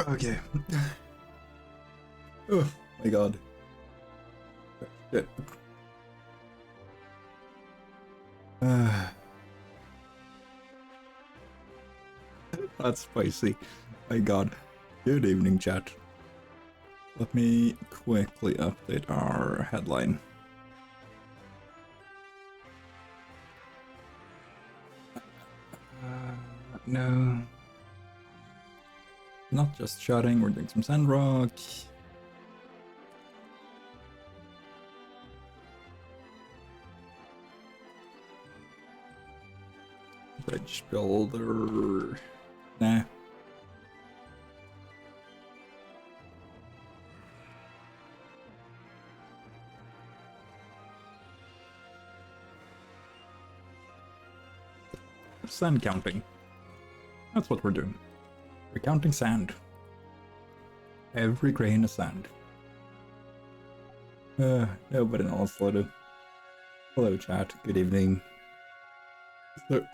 Okay. Oh my god. Shit. That's spicy. My god. Good evening, chat. Let me quickly update our headline. No. Not just chatting, we're doing some Sandrock. Bridge builder. Nah. Sand counting. That's what we're doing. We're counting sand. Every grain of sand. Nobody knows. Hello chat, good evening. So,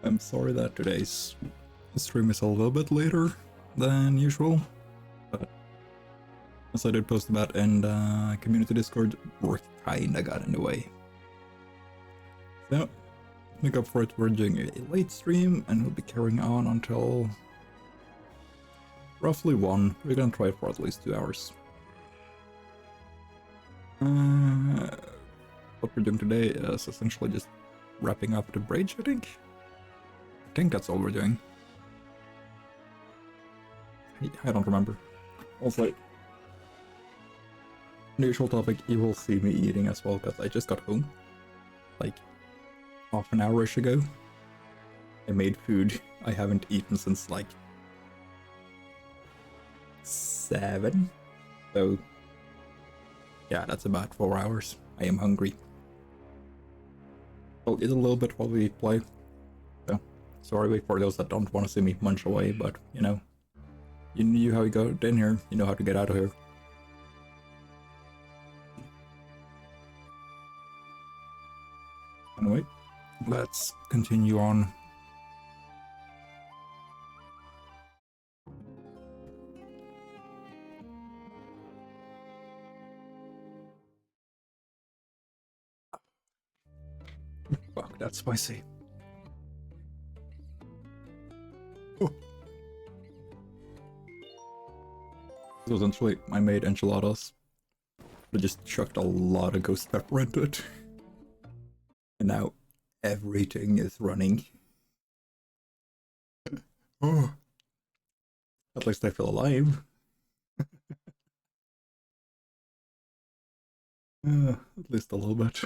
I'm sorry that today's stream is a little bit later than usual, but as I did post about in the community Discord, work kinda got in the way. So, make up for it, we're doing a late stream and we'll be carrying on until roughly 1. We're gonna try it for at least 2 hours. What we're doing today is essentially just wrapping up the bridge, I think. I think that's all we're doing. I don't remember. Also, the usual topic, you will see me eating as well, because I just got home. Like, half an hour-ish ago. I made food I haven't eaten since, like, 7. So, yeah, that's about 4 hours. I am hungry. I'll eat a little bit while we play. So, sorry for those that don't want to see me munch away, but, you know, you knew how you got in here, you know how to get out of here. Anyway, let's continue on. Fuck, that's spicy. Oh. So essentially, I made enchiladas. I just chucked a lot of ghost pepper into it. And now everything is running. Oh. At least I feel alive. At least a little bit.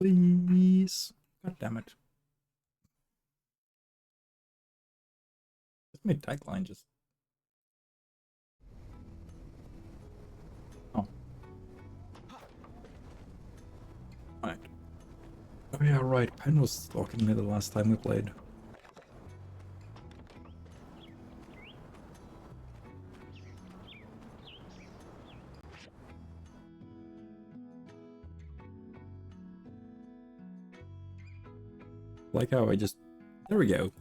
Please. God damn it. This made tagline just. Oh. Right. Oh yeah, right. Pen was stalking me the last time we played. Like how I just... There we go.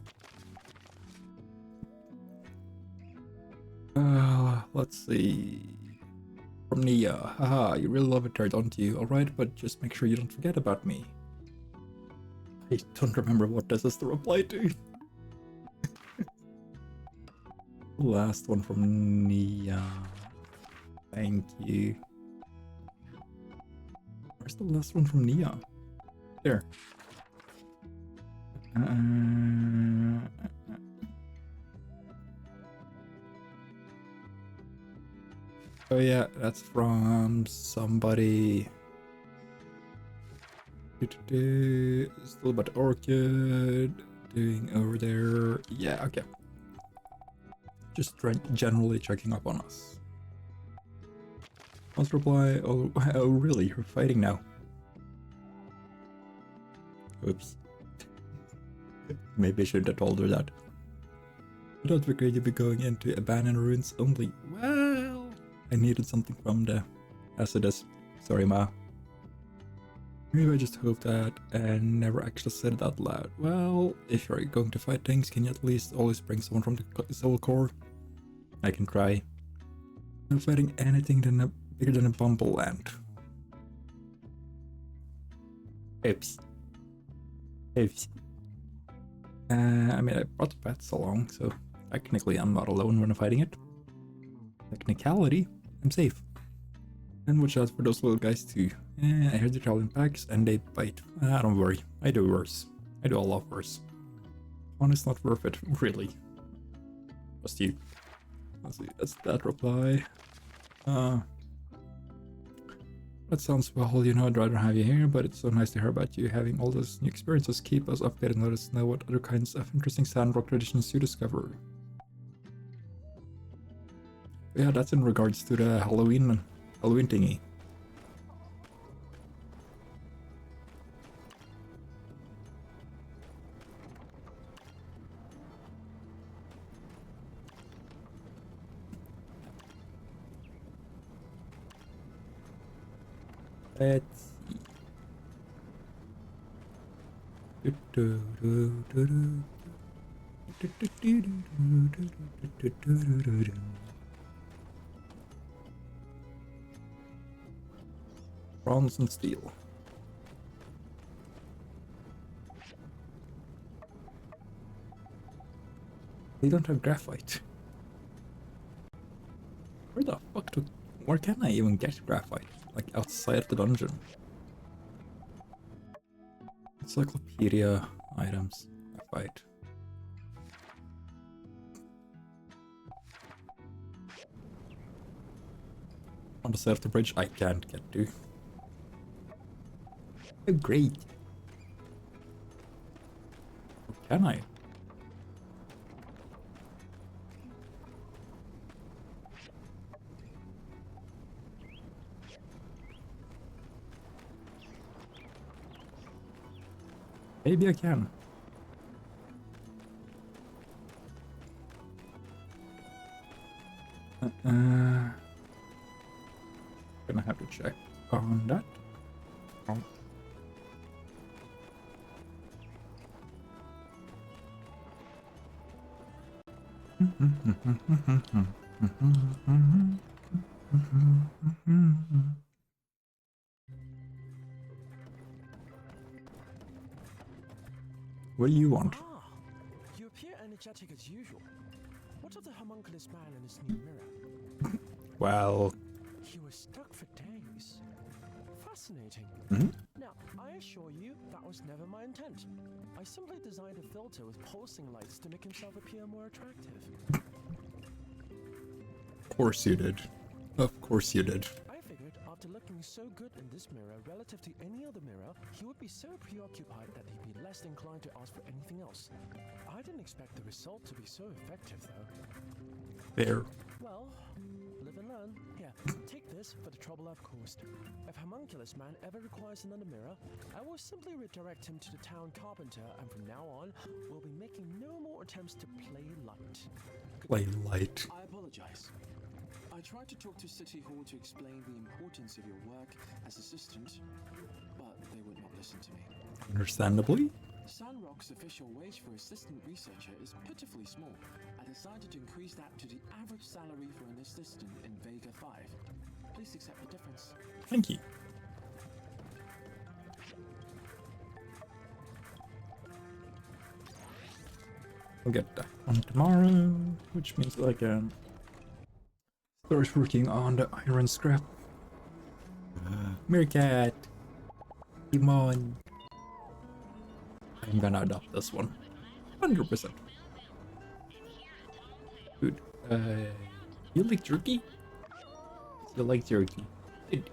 Let's see. From Nia. Haha, you really love it there, don't you? Alright, but just make sure you don't forget about me. I don't remember what this is to reply to. Last one from Nia. Thank you. Where's the last one from Nia? There. Oh yeah, that's from somebody. Still about Orchid doing over there. Yeah, okay. Just generally checking up on us. Must reply, oh, oh really, you're fighting now. Oops. Maybe I shouldn't have told her that. I thought we're going to be going into abandoned ruins only. Well, I needed something from the Exodus. Sorry, Ma. Maybe I just hoped that and never actually said it out loud. Well, if you're going to fight things, can you at least always bring someone from the Soul Core? I can try. I'm fighting anything bigger than a bumble land. Oops. Oops. I mean, I brought the pets along, so technically I'm not alone when I'm fighting it. Technicality, I'm safe. And watch out for those little guys too. I heard they travel in packs and they bite. Don't worry, I do worse. I do a lot worse. One is not worth it, really. Just you. Let's see, that's that reply. That sounds well, you know, I'd rather have you here, but it's so nice to hear about you having all those new experiences. Keep us updated and let us know what other kinds of interesting Sandrock traditions you discover. Yeah, that's in regards to the Halloween thingy. Let's see. Bronze and steel. They don't have graphite. Where can I even get graphite? Like outside the dungeon. Encyclopedia items. Graphite. On the side of the bridge I can't get to. Oh great. Or can I? Maybe I can. Gonna have to check on that. Oh. What do you want? Ah, you appear energetic as usual. What of the homunculus man in his new mirror? Well, You were stuck for days. Fascinating. Now, I assure you that was never my intent. I simply designed a filter with pulsing lights to make himself appear more attractive. of course you did. Of course you did. I figured after looking so good in this mirror relative to any other mirror, he would be so preoccupied that he'd be less inclined to ask for anything else. I didn't expect the result to be so effective, though. Fair. Well, live and learn. Here, take this for the trouble I've caused. If Homunculus Man ever requires another mirror, I will simply redirect him to the town carpenter, and from now on, we'll be making no more attempts to play light. Play light. I apologize. I tried to talk to City Hall to explain the importance of your work as assistant, but they would not listen to me. Understandably. Sandrock's official wage for assistant researcher is pitifully small. I decided to increase that to the average salary for an assistant in Vega 5. Please accept the difference. Thank you. We'll get that on tomorrow, which means that I can start working on the iron scrap. Meerkat! Come on! I'm gonna adopt this one. 100%. Good. You like jerky? You like jerky. Good.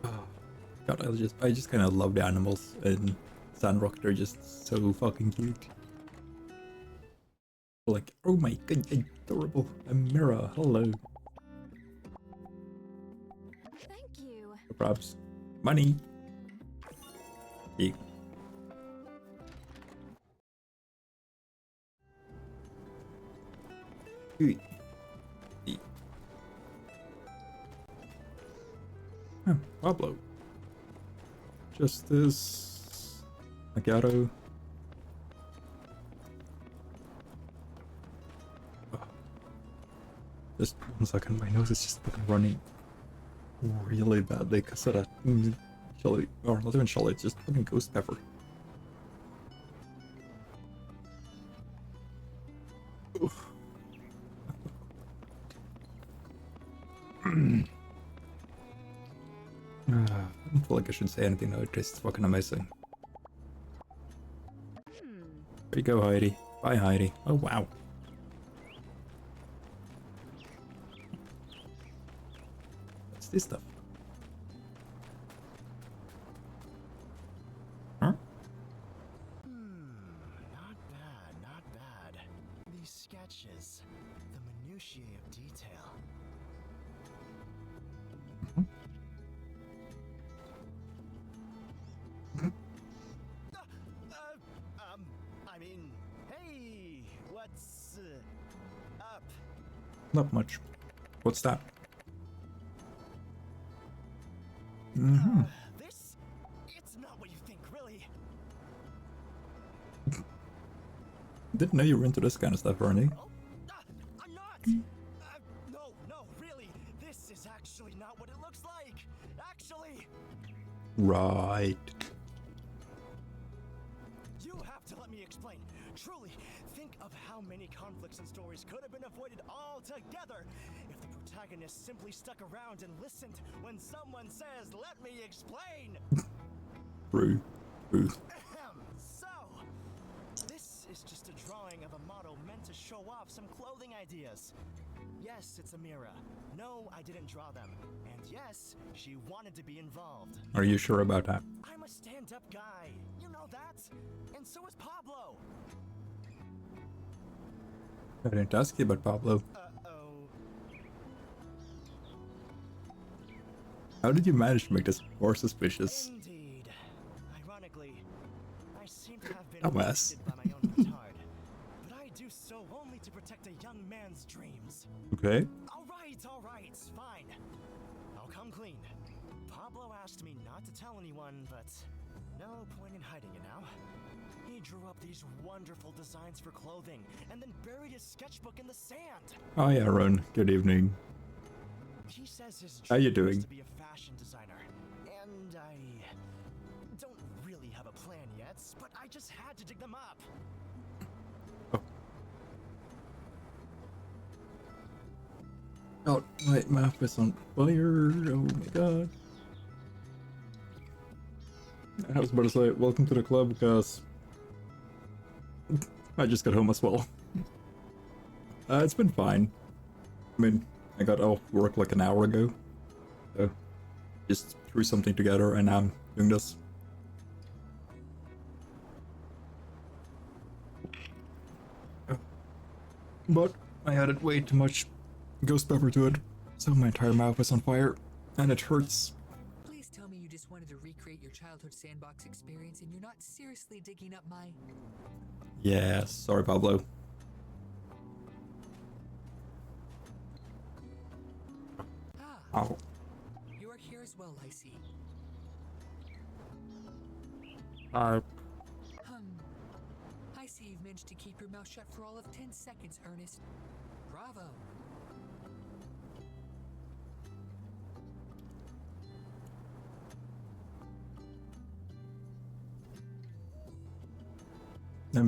Oh, God, I just kind of love the animals in Sandrock. They're just so fucking cute. Like, oh my god, adorable. A mirror, hello. Thank you. Perhaps money. Yeah. Ooh. Yeah. Oh, Pablo. Justice. Magato. Oh. Just 1 second, my nose is just fucking running really badly because of that Shelly, or not even Shelly, it's just fucking ghost pepper. Oof. I don't feel like I should say anything though, it tastes fucking amazing. There you go, Heidi. Bye, Heidi. Oh, wow. What's this stuff? Huh? Not bad, not bad. These sketches, the minutiae of detail. I mean, hey, what's up? Not much. What's that? This, it's not what you think, really. Didn't know you were into this kind of stuff, Ernie. Oh, I'm not. No, really. This is actually not what it looks like. Actually, Right. you have to let me explain. Truly, think of how many conflicts and stories could have been avoided altogether if the protagonist simply stuck around and listened when someone says, "Let me explain." True. True. So, this is just a drawing of a model meant to show off some clothing ideas. Yes, it's a mirror. No, I didn't draw them. And yes, she wanted to be involved. Are you sure about that? I'm a stand-up guy. You know that? And so is Pablo. I didn't ask you about Pablo. Uh-oh. How did you manage to make this more suspicious? Indeed. Ironically, I seem to have been Dumbass. affected by my own petard. But I do so only to protect a young man's dreams. Okay. All right, fine. I'll come clean. Pablo asked me not to tell anyone, but no point in hiding it now. He drew up these wonderful designs for clothing and then buried his sketchbook in the sand. Oh yeah, Ron. Good evening. He says his How you dream is doing? to be a fashion designer, and I don't really have a plan yet, but I just had to dig them up. Oh, my map is on fire. Oh my god. I was about to say, welcome to the club, because I just got home as well. It's been fine. I mean, I got off work like an hour ago. So, just threw something together and I'm doing this. But I added way too much ghost pepper to it, so my entire mouth is on fire, and it hurts. Please tell me you just wanted to recreate your childhood sandbox experience and you're not seriously digging up my... Yeah, sorry, Pablo. Ah, Ow. you are here as well, I see. I see you've managed to keep your mouth shut for all of 10 seconds, Ernest. Bravo.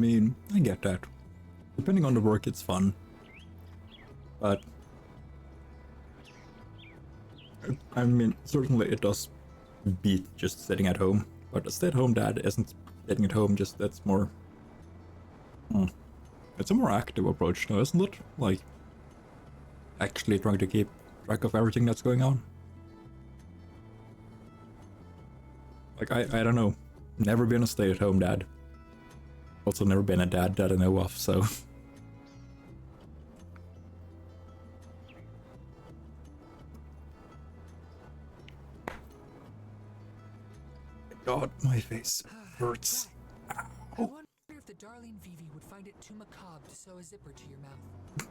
mean, I get that. Depending on the work, it's fun. But I mean, certainly it does beat just sitting at home. But a stay-at-home dad isn't sitting at home, just that's more... It's a more active approach now, isn't it? Like, actually trying to keep track of everything that's going on. Like, I don't know. Never been a stay-at-home dad. Also never been a dad that I know of, so... God, my face hurts. I wonder if the darling Vivi would find it too macabre to sew a zipper to your mouth.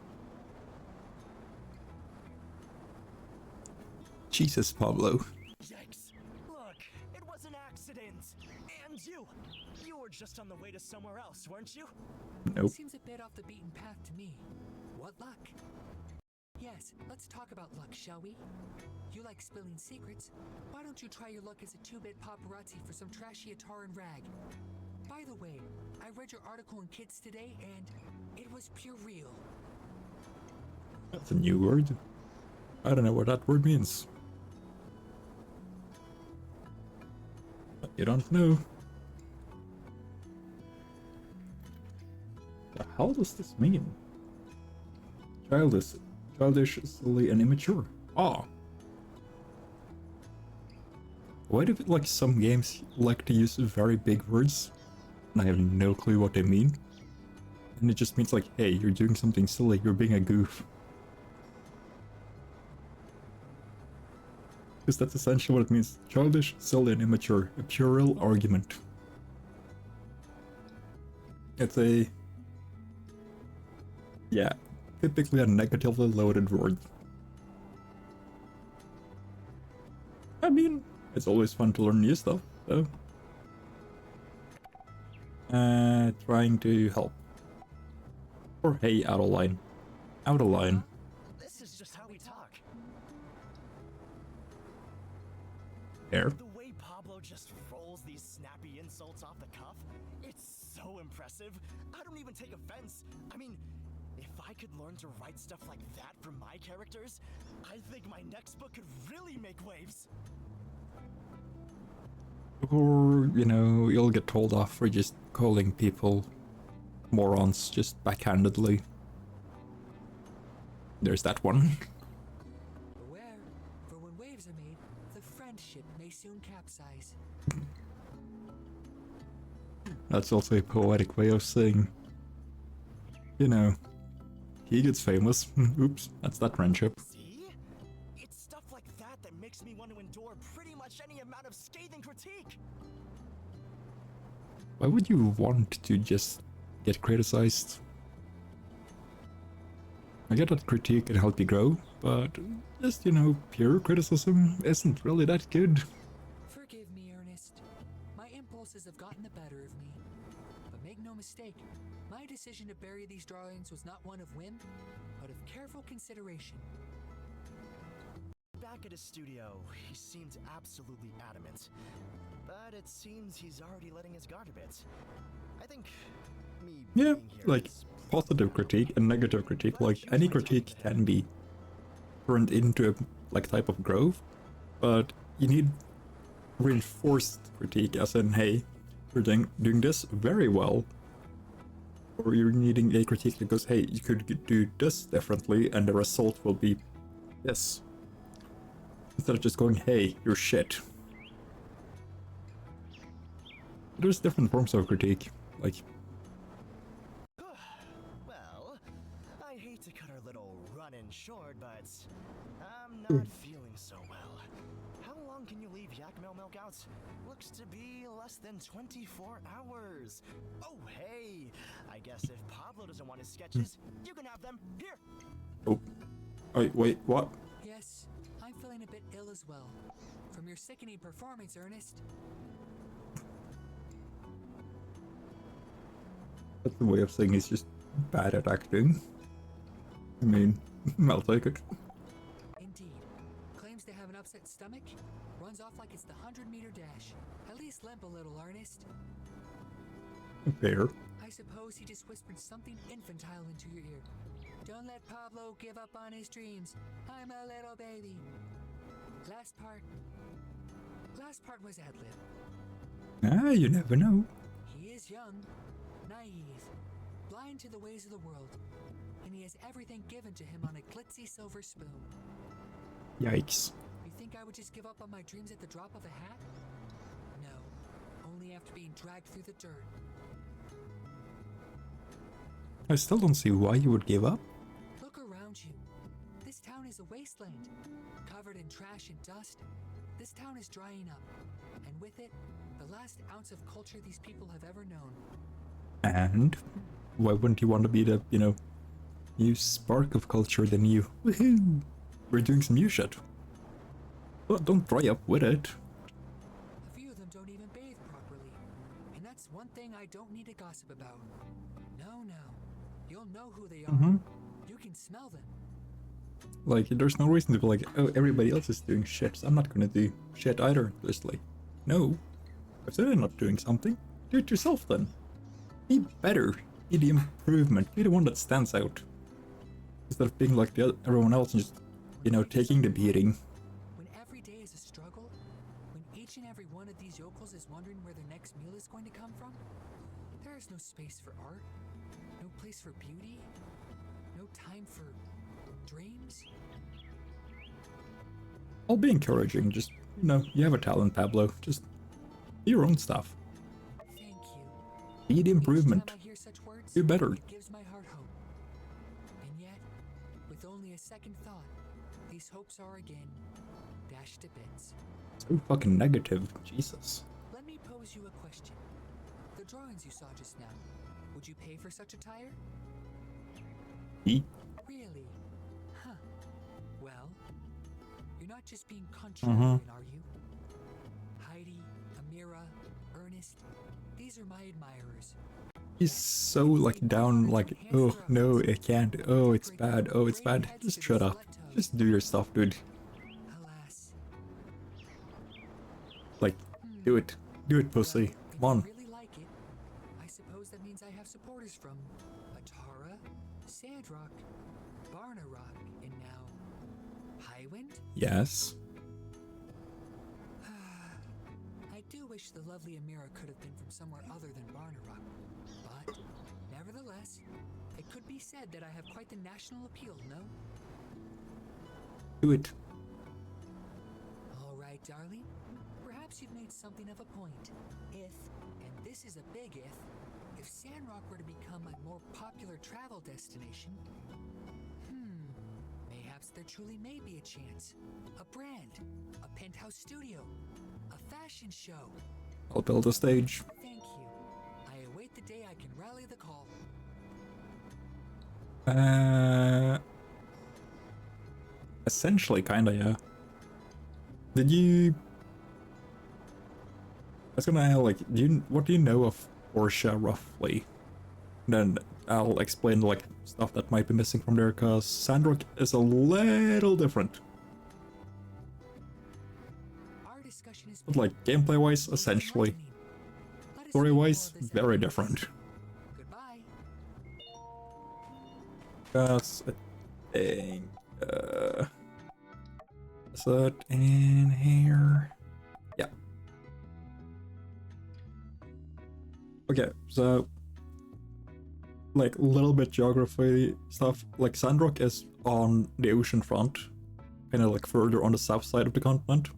Jesus, Pablo. Yikes. Look, it was an accident. And you were just on the way to somewhere else, weren't you? Nope. Seems a bit off the beaten path to me. What luck? Yes, let's talk about luck, shall we? You like spilling secrets. Why don't you try your luck as a 2-bit paparazzi for some trashy Ataran rag? By the way, I read your article in Kids today and it was pure real. That's a new word. I don't know what that word means. You don't know. The hell does this mean? Childish, silly, and immature. Ah. Why do like some games like to use very big words, and I have no clue what they mean? And it just means like, hey, you're doing something silly, you're being a goof. Because that's essentially what it means. Childish, silly, and immature. A puerile argument. It's a... yeah, typically a negatively loaded word. I mean, it's always fun to learn new stuff, though. Trying to help. Or hey, out of line. Out of line. This is just how we talk. There. The way Pablo just rolls these snappy insults off the cuff, it's so impressive. I don't even take offense. I mean, if I could learn to write stuff like that for my characters, I think my next book could really make waves. Or, you know, you'll get told off for just calling people morons just backhandedly. There's that one. Beware, for when waves are made, the friendship may soon capsize. That's also a poetic way of saying, you know, he gets famous. Oops, that's that friendship. See? It's stuff like that that makes me want to endure pretty much any amount of scathing critique. Why would you want to just get criticized? I get that critique can help you grow, but just, you know, pure criticism isn't really that good. Forgive me, Ernest. My impulses have gotten the better of me. But make no mistake, my decision to bury these darlings was not one of whim, but of careful consideration. Back at his studio, he seemed absolutely adamant. But it seems he's already letting his guard a bit. I think me Yeah, being here like is- positive critique and negative critique, like any critique can be turned into a like type of growth, but you need reinforced critique as in, hey, you're doing this very well. Or you're needing a critique that goes, hey, you could do this differently and the result will be this. Instead of just going, hey, you're shit. There's different forms of critique, like... Well, I hate to cut our little run-in short, but I'm not feeling so well. How long can you leave Yakmel milk out? Looks to be less than 24 hours. Oh, hey! I guess if Pablo doesn't want his sketches, you can have them. Here! Oh. Wait, what? Yes, I'm feeling a bit ill as well. From your sickening performance, Ernest. That's the way of saying he's just bad at acting. I mean, I'll take it. Indeed. Claims to have an upset stomach. Runs off like it's the 100-meter dash. At least limp a little, Ernest. Fair. I suppose he just whispered something infantile into your ear. Don't let Pablo give up on his dreams. I'm a little baby. Last part was ad-lib. Ah, you never know. He is young, naive, blind to the ways of the world, and he has everything given to him on a glitzy silver spoon. Yikes. You think I would just give up on my dreams at the drop of a hat? No, only after being dragged through the dirt. I still don't see why you would give up. Look around you. This town is a wasteland, covered in trash and dust. This town is drying up, and with it, the last ounce of culture these people have ever known. And why wouldn't you want to be the, new spark of culture, the new woohoo? We're doing some new shit. Well, don't dry up with it. A few of them don't even bathe properly, and that's one thing I don't need to gossip about. No, you'll know who they are. You can smell them. Like, there's no reason to be like, oh, everybody else is doing shit, so I'm not gonna do shit either. Just like, no. If they're not doing something, do it yourself then. Be better. Be the improvement. Be the one that stands out. Instead of being like everyone else and just, taking the beating. When every day is a struggle, when each and every one of these yokels is wondering where their next meal is going to come from, there is no space for art, no place for beauty, no time for dreams. I'll be encouraging. Just, you have a talent, Pablo. Just do your own stuff. Thank you. Be the improvement. Each time I hear such words, Do better. it gives my heart hope. And yet, with only a second thought, these hopes are again dashed to bits. So fucking negative. Jesus. Let me pose you a question. The drawings you saw just now, would you pay for such attire? E? Really? Huh. Well, you're not just being contrarian, are you? Heidi, Amira, Ernest, these are my admirers. He's so like down, like, oh no, it can't. Oh, it's bad. Oh, it's bad. Just shut up. Just do your stuff, dude. Alas. Like, do it. Do it, pussy. Come on. If you really like it, I suppose that means I have supporters from Atara, Sandrock, Barnarock, and now Highwind? Yes. I do wish the lovely Amira could have been from somewhere other than Barnarock, but nevertheless, it could be said that I have quite the national appeal, no? Do it. All right, darling. Perhaps you've made something of a point. If, and this is a big if Sandrock were to become a more popular travel destination, mayhaps there truly may be a chance. A brand, a penthouse studio, a fashion show. I'll build a stage. Thank you. I await the day I can rally the call. Essentially, kinda, yeah. Did you... I was gonna like, what do you know of Porsche roughly? Then I'll explain like stuff that might be missing from there, cause Sandrock is a little different. Our discussion is But like gameplay-wise, essentially. Story-wise, very different. Goodbye. Cause I think, is it in here? Yeah. Okay, so like a little bit geography stuff. Like Sandrock is on the ocean front, kind of like further on the south side of the continent.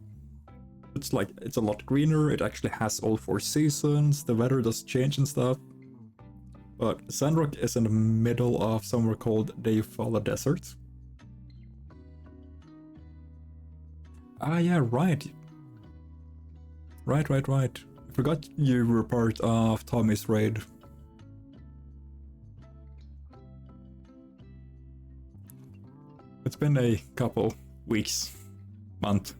It's like it's a lot greener. It actually has all 4 seasons. The weather does change and stuff. But Sandrock is in the middle of somewhere called the Eufaula Desert. Ah, yeah, right. Right. I forgot you were part of Tommy's raid. It's been a couple weeks, month.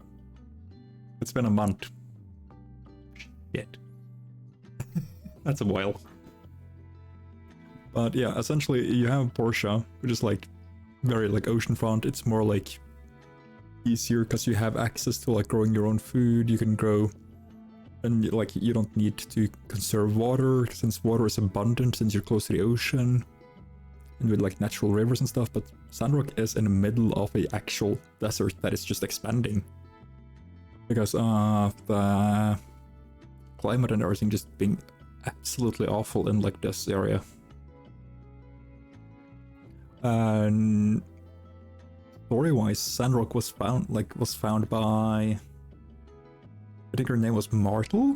It's been a month. Shit. That's a while. But yeah, essentially you have Porsche, which is like very like oceanfront. It's more like easier because you have access to like growing your own food. You can grow, and like you don't need to conserve water since water is abundant since you're close to the ocean and with like natural rivers and stuff. But Sandrock is in the middle of a actual desert that is just expanding because of the climate and everything just being absolutely awful in like this area. And story-wise, Sandrock was found by, I think her name was Martel?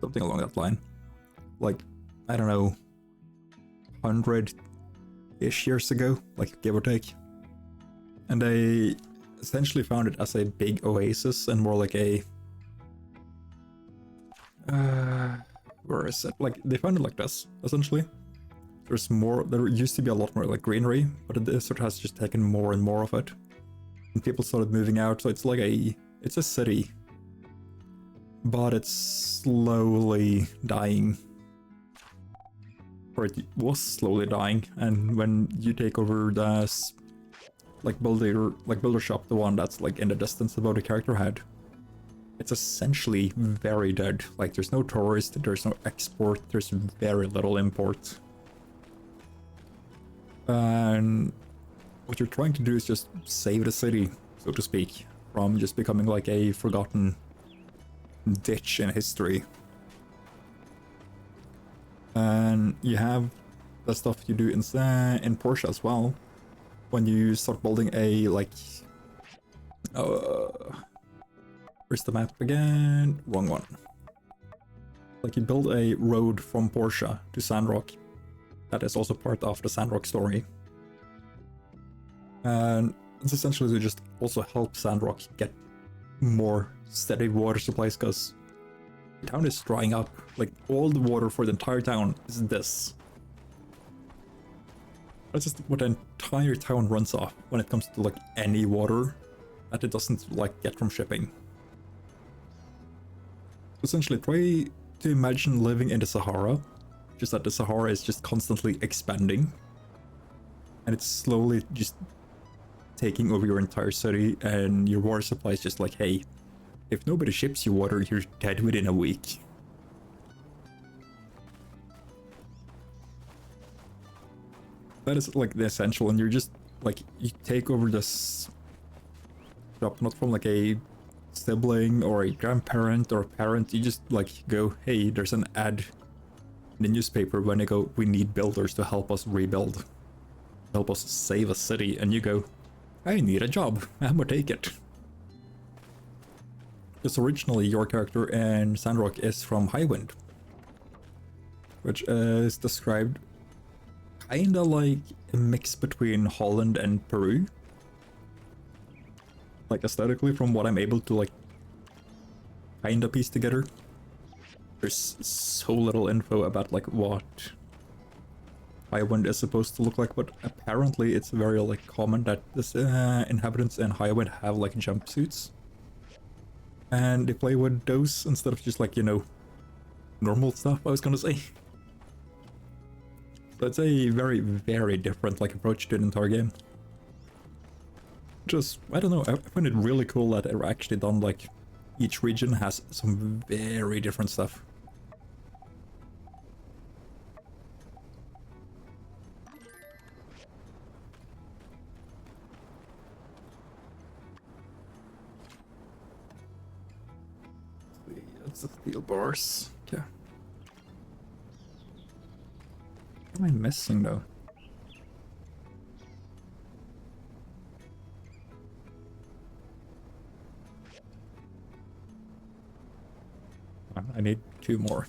Something along that line. Like, I don't know, 100-ish years ago, like give or take. And they essentially found it as a big oasis and more like a where is it? Like they found it like this, essentially. There's more, there used to be a lot more like greenery, but the desert has just taken more and more of it. And people started moving out, so it's like it's a city. But it's slowly dying. Or it was slowly dying, and when you take over the builder shop, the one that's like in the distance above the character head, it's essentially very dead. Like there's no tourist, there's no export, there's very little import. And what you're trying to do is just save the city, so to speak, from just becoming like a forgotten ditch in history. And you have the stuff you do in Porsche as well. When you start building a like where's the map again? Wrong one. Like you build a road from Porsche to Sandrock. That is also part of the Sandrock story. And it's essentially to just also help Sandrock get more steady water supplies, because the town is drying up. Like all the water for the entire town is this. That's just what the entire town runs off when it comes to like any water that it doesn't like get from shipping. Essentially, try to imagine living in the Sahara, just that the Sahara is just constantly expanding, and it's slowly just taking over your entire city, and your water supply is just like, hey, if nobody ships you water, you're dead within a week. That is like the essential, and you're just like, you take over this shop not from like a sibling or a grandparent or a parent. You just like go, hey, there's an ad in the newspaper when they go, we need builders to help us rebuild, help us save a city, and you go, I need a job, I'm gonna take it. Because originally your character in Sandrock is from Highwind, which is described kinda like a mix between Holland and Peru. Like aesthetically, from what I'm able to like kinda piece together. There's so little info about like what Highwind is supposed to look like, but apparently it's very like common that the inhabitants in Highwind have like jumpsuits. And they play with those instead of just like, you know, normal stuff, I was gonna say. So it's a very, very different like approach to the entire game. Just, I don't know, I find it really cool that they're actually done like, each region has some very different stuff. That's the steel bars. Okay. What am I missing though? I need 2 more.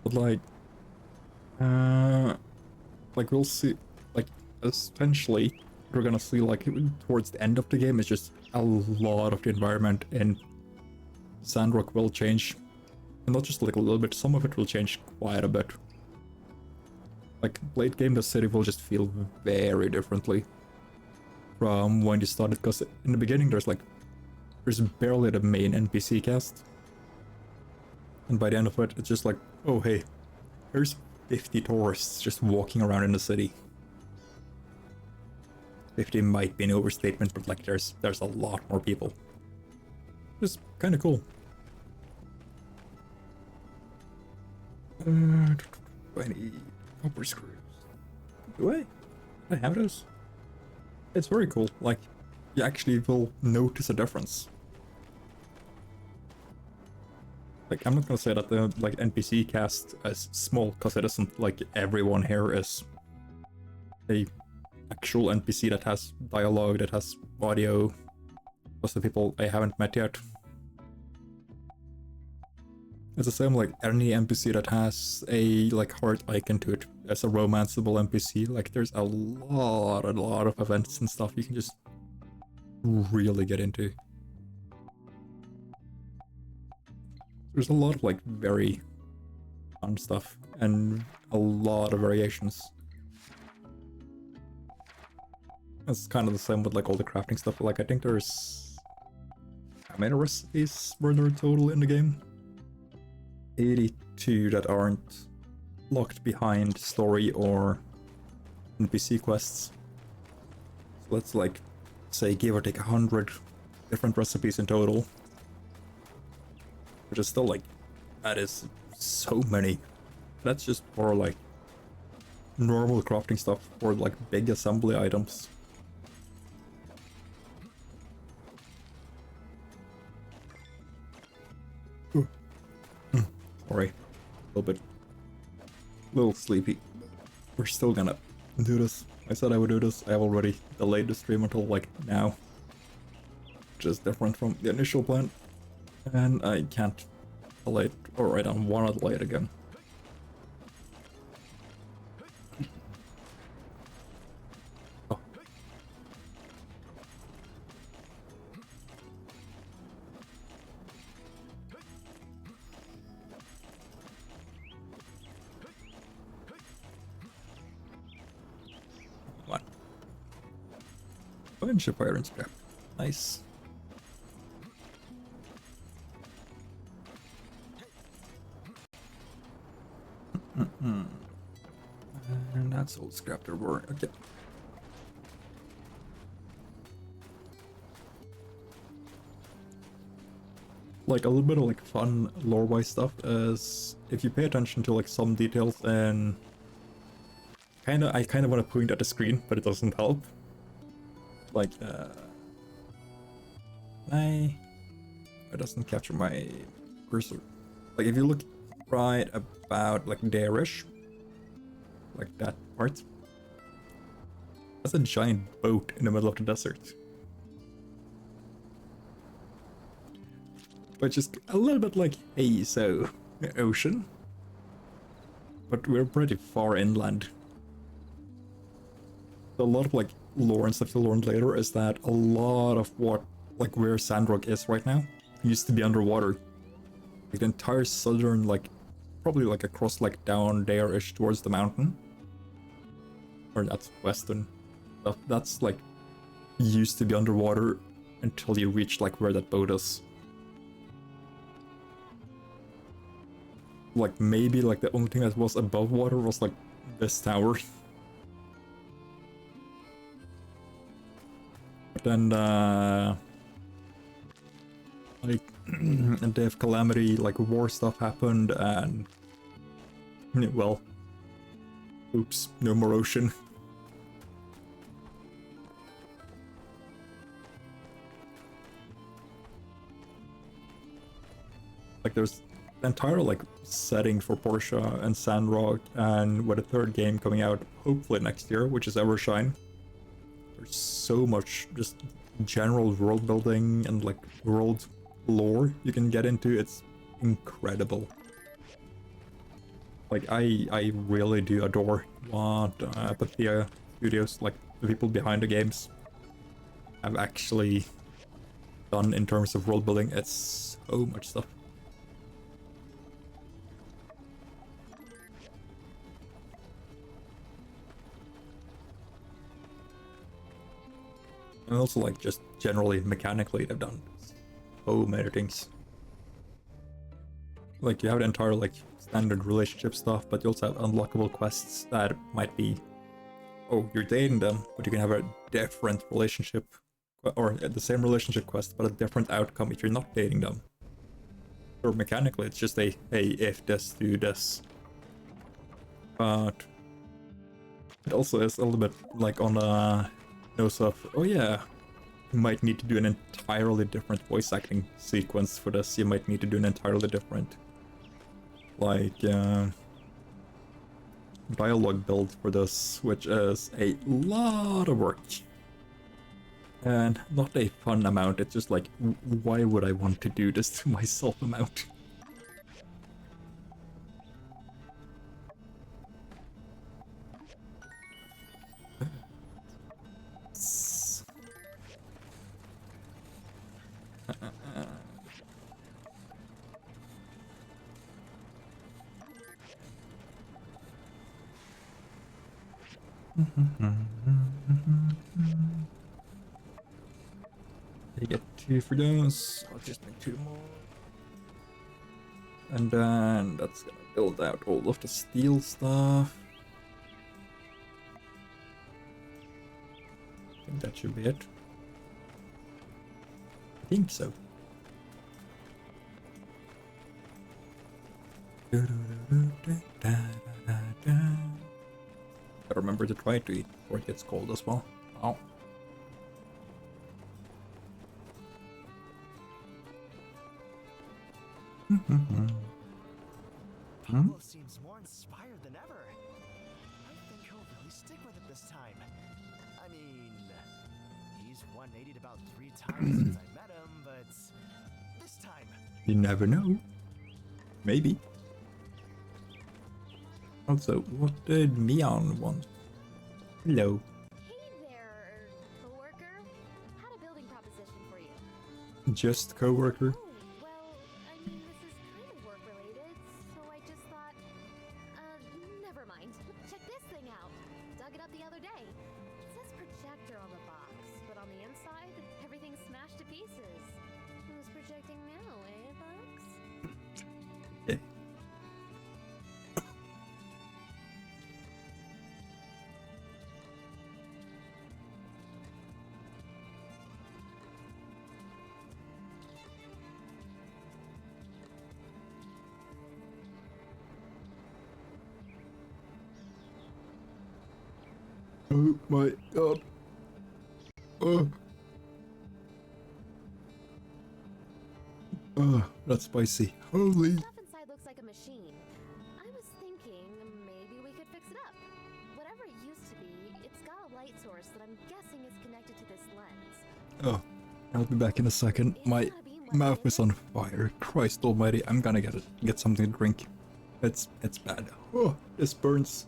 But like we'll see, like essentially we're gonna see like towards the end of the game, it's just a lot of the environment in Sandrock will change. And not just like a little bit, some of it will change quite a bit. Like late game, the city will just feel very differently from when you started, because in the beginning there's barely the main NPC cast. And by the end of it, it's just like, oh hey, there's 50 tourists just walking around in the city. 50 might be an overstatement, but like there's a lot more people. Just kind of cool. I need copper screws. Do I have those? It's very cool. Like, you actually will notice a difference. Like, I'm not gonna say that the like NPC cast is small, because it isn't. Like, everyone here is a actual NPC that has dialogue, that has audio. Plus the people I haven't met yet. It's the same like any NPC that has a like heart icon to it as a romanceable NPC. Like there's a lot of events and stuff you can just really get into. There's a lot of like very fun stuff and a lot of variations. It's kind of the same with like all the crafting stuff. Like I think there's how many recipes were there total in the game? 82 that aren't locked behind story or NPC quests. So let's like say give or take 100 different recipes in total. Which is still like, that is so many. That's just for like normal crafting stuff or like big assembly items. Sorry, a little sleepy. We're still gonna do this. I said I would do this. I have already delayed the stream until like now. Which is different from the initial plan. And I can't delay it, or I don't want to delay it again. Oh. What? Bunch of iron scrap. Nice. And that's old scrap there were. Okay. Like a little bit of like fun lore-wise stuff is if you pay attention to like some details and I kind of want to point at the screen, but it doesn't help. Like it doesn't capture my cursor. Like if you look right about like there-ish, like that part, that's a giant boat in the middle of the desert, which is a little bit like, hey, so ocean, but we're pretty far inland. A lot of like lore and stuff to learn later is that a lot of what like where Sandrock is right now used to be underwater. Like the entire southern, like probably like across like down there-ish towards the mountain, or that's western stuff, that's like used to be underwater until you reach like where that boat is. Like maybe like the only thing that was above water was like this tower. But then like and Day of Calamity, like war stuff happened, and well, oops, no more ocean. Like there's the entire like setting for Portia and Sandrock, and with a third game coming out hopefully next year, which is Evershine. There's so much just general world building and like world lore you can get into. It's incredible. Like I really do adore what Pathia Studios, like the people behind the games, have actually done in terms of world building. It's so much stuff. And also like just generally mechanically they've done so many things. Like you have the entire like standard relationship stuff, but you also have unlockable quests that might be, oh, you're dating them, but you can have a different relationship, or the same relationship quest but a different outcome if you're not dating them. Or mechanically it's just a, hey, if this, do this. But it also is a little bit like on a nose of, oh yeah, you might need to do an entirely different voice acting sequence for this. You might need to do an entirely different like dialogue build for this, which is a lot of work and not a fun amount. It's just like, why would I want to do this to myself amount? You get 2 for those. I'll just make 2 more. And then that's gonna build out all of the steel stuff. I think that should be it. I think so. Gotta remember to try to eat before it gets cold as well. Oh. Pablo seems more inspired than ever. I think he'll really stick with it this time. I mean, he's 180'd about 3 times since I met him, but this time... You never know. Maybe. Also, what did Mion want? Hello. Hey there, coworker. Had a building proposition for you. Just coworker. Oh, well, I mean, this is kind of work related, so I just thought, never mind. Check this thing out. Dug it up the other day. It says projector on the box, but on the inside, everything's smashed to pieces. Who's projecting now, eh, Bugs? Yeah. Oh my god. Oh. Oh, that's spicy. Holy. Stuff inside looks like a machine. I was thinking maybe we could fix it up. Whatever it used to be, it's got a light source that I'm guessing is connected to this lens. Oh, I'll be back in a second. My mouth is on fire. Christ almighty, I'm gonna get something to drink. It's bad. Oh, this burns.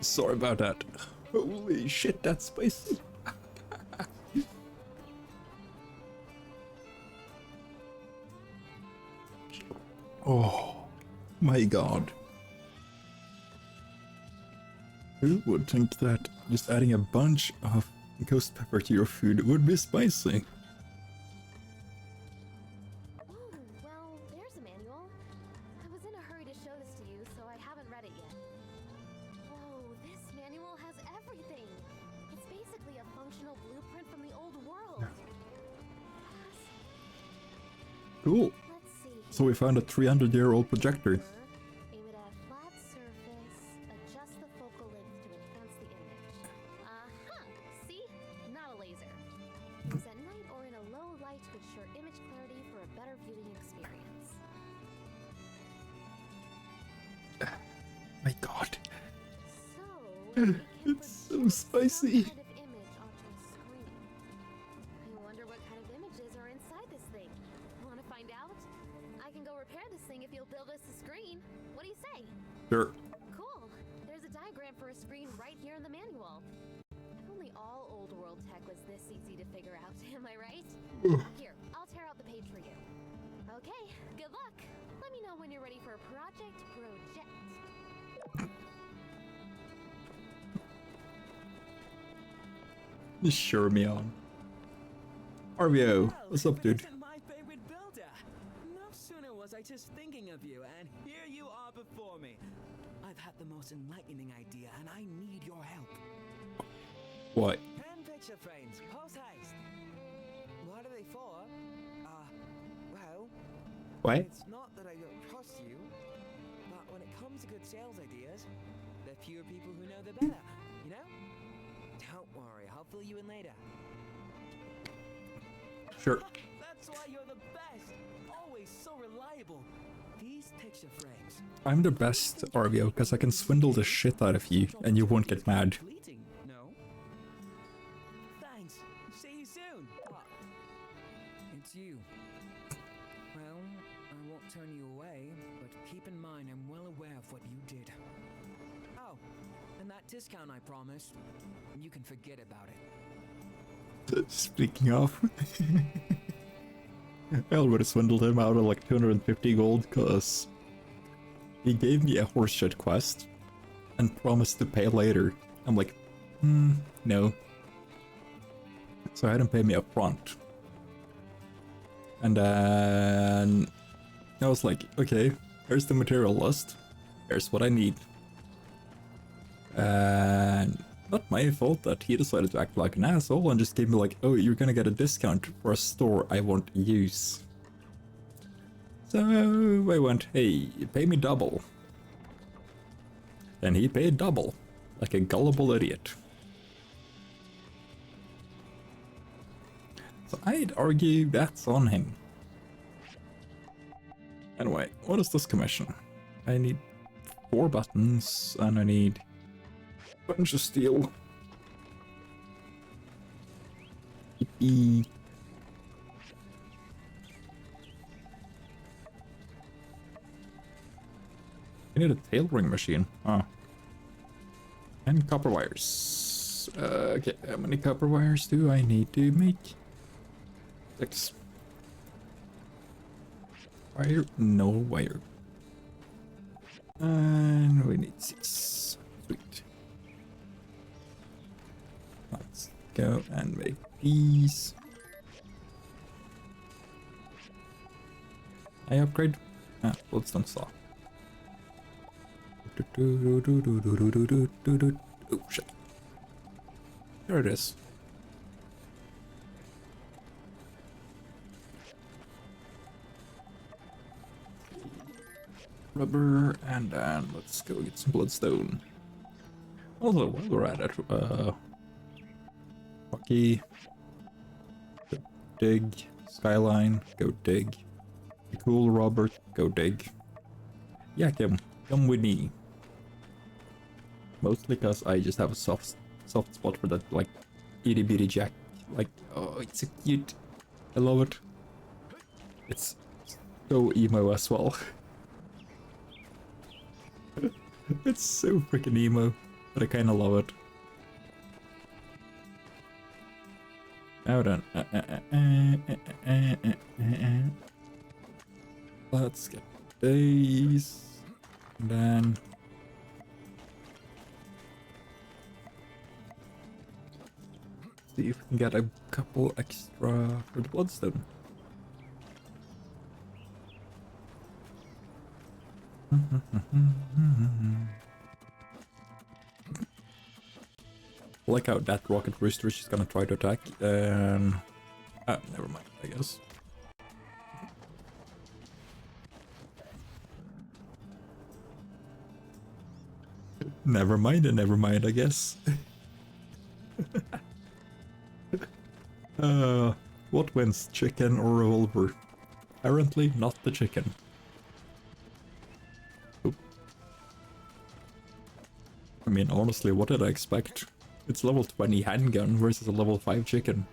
Sorry about that. Holy shit, that's spicy. Oh my god. Who would think that just adding a bunch of ghost pepper to your food would be spicy? Oh, well, there's a manual. I was in a hurry to show this to you, so I haven't read it yet. Whoa, this manual has everything. It's basically a functional blueprint from the old world. Cool. Let's see. So we found a 300-year-old projector. Aim it at a flat surface, adjust the focal length to enhance the image. See? Not a laser. Use at night or in a low light to ensure image clarity for a better viewing experience. My god. So, we can It's so project spicy. some kind of image onto a screen. I wonder what kind of images are inside this thing. Want to find out? I can go repair this thing if you'll build us a screen. What do you say? Sure. Cool. There's a diagram for a screen right here in the manual. If only all old world tech was this easy to figure out, am I right? Here, I'll tear out the page for you. Okay, good luck. Let me know when you're ready for a project. Sure, Mion. RVO, what's up, dude? Isn't my favorite builder. No sooner was I just thinking of you, and here you are before me. I've had the most enlightening idea, and I need your help. What? Pen picture frames, post haste. What are they for? Well, What? it's not that I don't trust you, but when it comes to good sales ideas, there are fewer people who know they're better, you know? Don't worry, I'll fill you in later. Sure. That's why you're the best! Always so reliable. These picture frames. I'm the best, Arvio, because I can swindle the shit out of you, and you won't get mad. Fleeting, no? Thanks. See you soon. It's you. Well, I won't turn you away, but keep in mind I'm well aware of what you did. Oh, and that discount I promised, you can forget about it. Speaking of, I already swindled him out of like 250 gold because he gave me a horseshit quest and promised to pay later. I'm like, no. So I had him pay me up front. And then I was like, okay, here's the material list. Here's what I need. And not my fault that he decided to act like an asshole and just gave me like, oh, you're gonna get a discount for a store I won't use. So I went, hey, pay me double. And he paid double, like a gullible idiot. So I'd argue that's on him. Anyway, what is this commission? I need 4 buttons and I need a bunch of steel. Yippee. I need a tailoring machine. Oh. And copper wires. Okay, how many copper wires do I need to make? 6. Wire? No wire. And we need 6. Sweet. Let's go and make these. I upgrade? Ah, Bloodstone saw. Oh shit. There it is. Rubber, and then let's go get some bloodstone. Also, while we're at it, Bucky, go dig. Skyline, go dig. Be cool, Robert, go dig. Yeah, come with me. Mostly because I just have a soft spot for that, like, itty bitty jack. Like, oh, it's so cute. I love it. It's so emo as well. It's so freaking emo, but I kinda love it. Now then. Let's get these. And then see if we can get a couple extra for the bloodstone. I like how that rocket rooster is just gonna try to attack. Never mind, I guess. Never mind, I guess. What wins, chicken or revolver? Apparently not the chicken. Oop. I mean, honestly, what did I expect? It's level 20 handgun versus a level 5 chicken.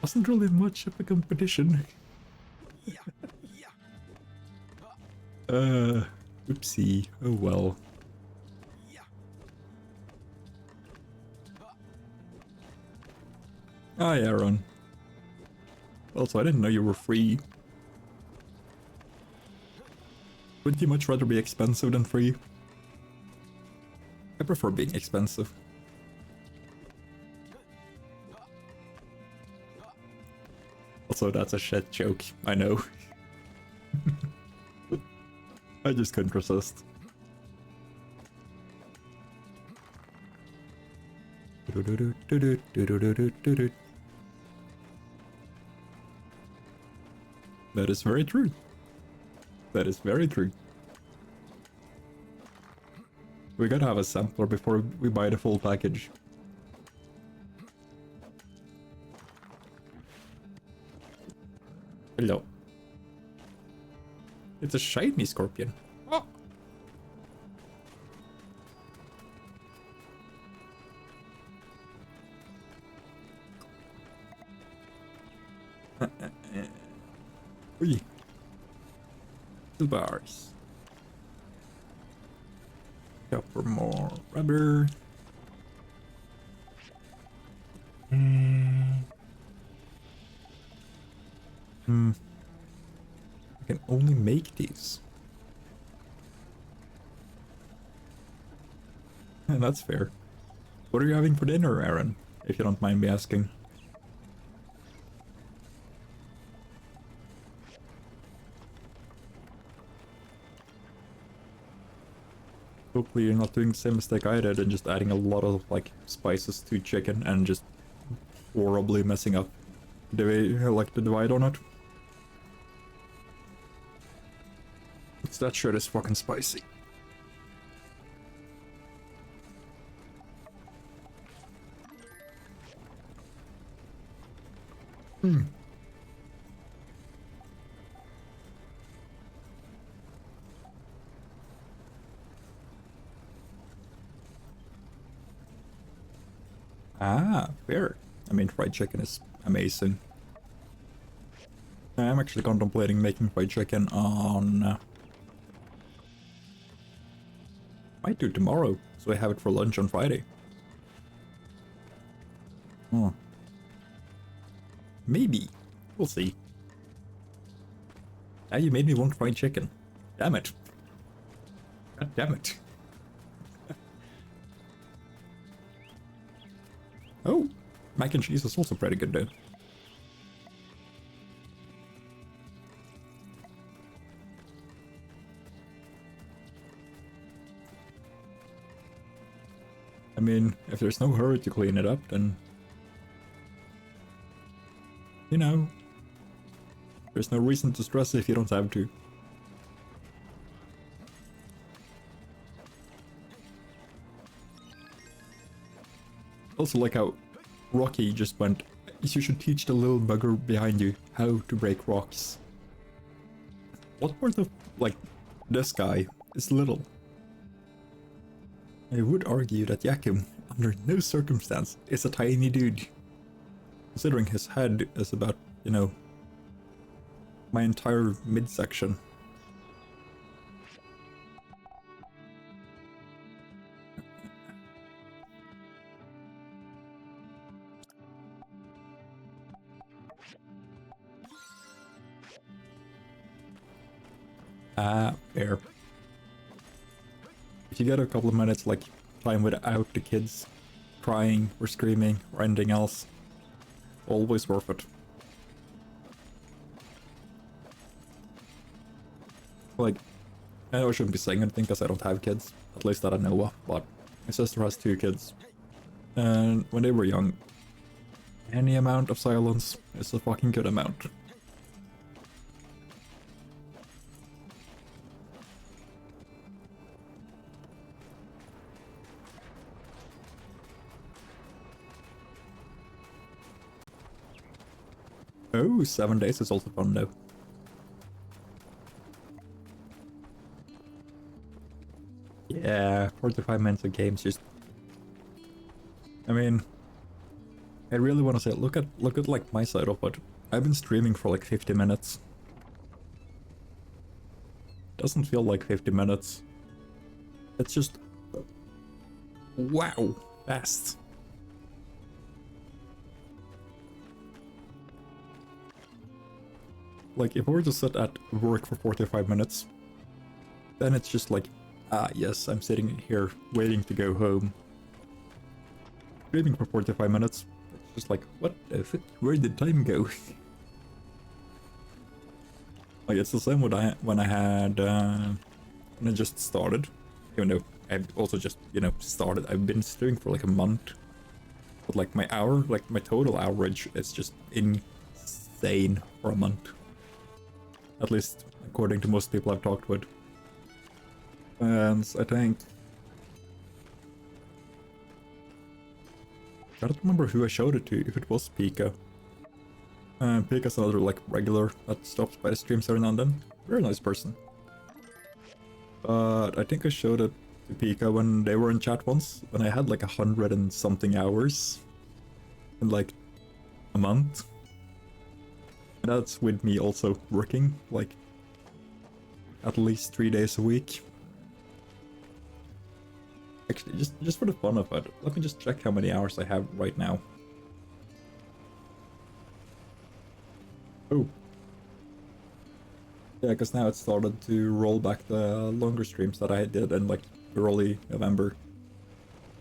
Wasn't really much of a competition. Oopsie. Oh well. Hi, Aaron. Also, I didn't know you were free. Wouldn't you much rather be expensive than free? I prefer being expensive. Also, that's a shit joke, I know. I just couldn't resist. That is very true. That is very true. We gotta have a sampler before we buy the full package. Hello. It's a shiny scorpion. Oh. Oi. Two bars. Go for more rubber. I can only make these. And that's fair. What are you having for dinner, Aaron? If you don't mind me asking. Hopefully you're not doing the same mistake I did and just adding a lot of like spices to chicken and just horribly messing up the way like the divide on it. That shit is fucking spicy. Ah, fair. I mean, fried chicken is amazing. I'm actually contemplating making fried chicken on... might do tomorrow, so I have it for lunch on Friday. Oh. Maybe. We'll see. Now you made me want fried chicken. Damn it. God damn it. Oh, mac and cheese is also pretty good though. I mean, if there's no hurry to clean it up, then... you know... there's no reason to stress if you don't have to. Also like how Rocky just went, you should teach the little bugger behind you how to break rocks. What part of, like, this guy is little? I would argue that Yakum, under no circumstance, is a tiny dude. Considering his head is about, you know, my entire midsection. Ah, fair. If you get a couple of minutes, like, time without the kids crying or screaming or anything else, always worth it. Like, I know I shouldn't be saying anything because I don't have kids, at least that I know of, but my sister has 2 kids. And when they were young, any amount of silence is a fucking good amount. Oh, 7 days is also fun though. Yeah, 45 minutes of games just... I mean... I really want to say, look at like my side of it. I've been streaming for like 50 minutes. Doesn't feel like 50 minutes. It's just... wow, fast. Like, if I were to sit at work for 45 minutes, then it's just like, ah, yes, I'm sitting here waiting to go home. Streaming for 45 minutes, it's just like, what the fuck? Where did time go? Like, it's the same when I had, when I just started, even though I've also just, you know, started. I've been streaming for like a month. But like my total average is just insane for a month. At least according to most people I've talked with. And I think... I don't remember who I showed it to, if it was Pika. Pika's another like regular that stops by the streams every now and then. Very nice person. But I think I showed it to Pika when they were in chat once, when I had like 100 and something hours in like a month. And that's with me also working like at least 3 days a week. Actually, just for the fun of it, let me just check how many hours I have right now. Oh. Yeah, because now it started to roll back the longer streams that I did in like early November.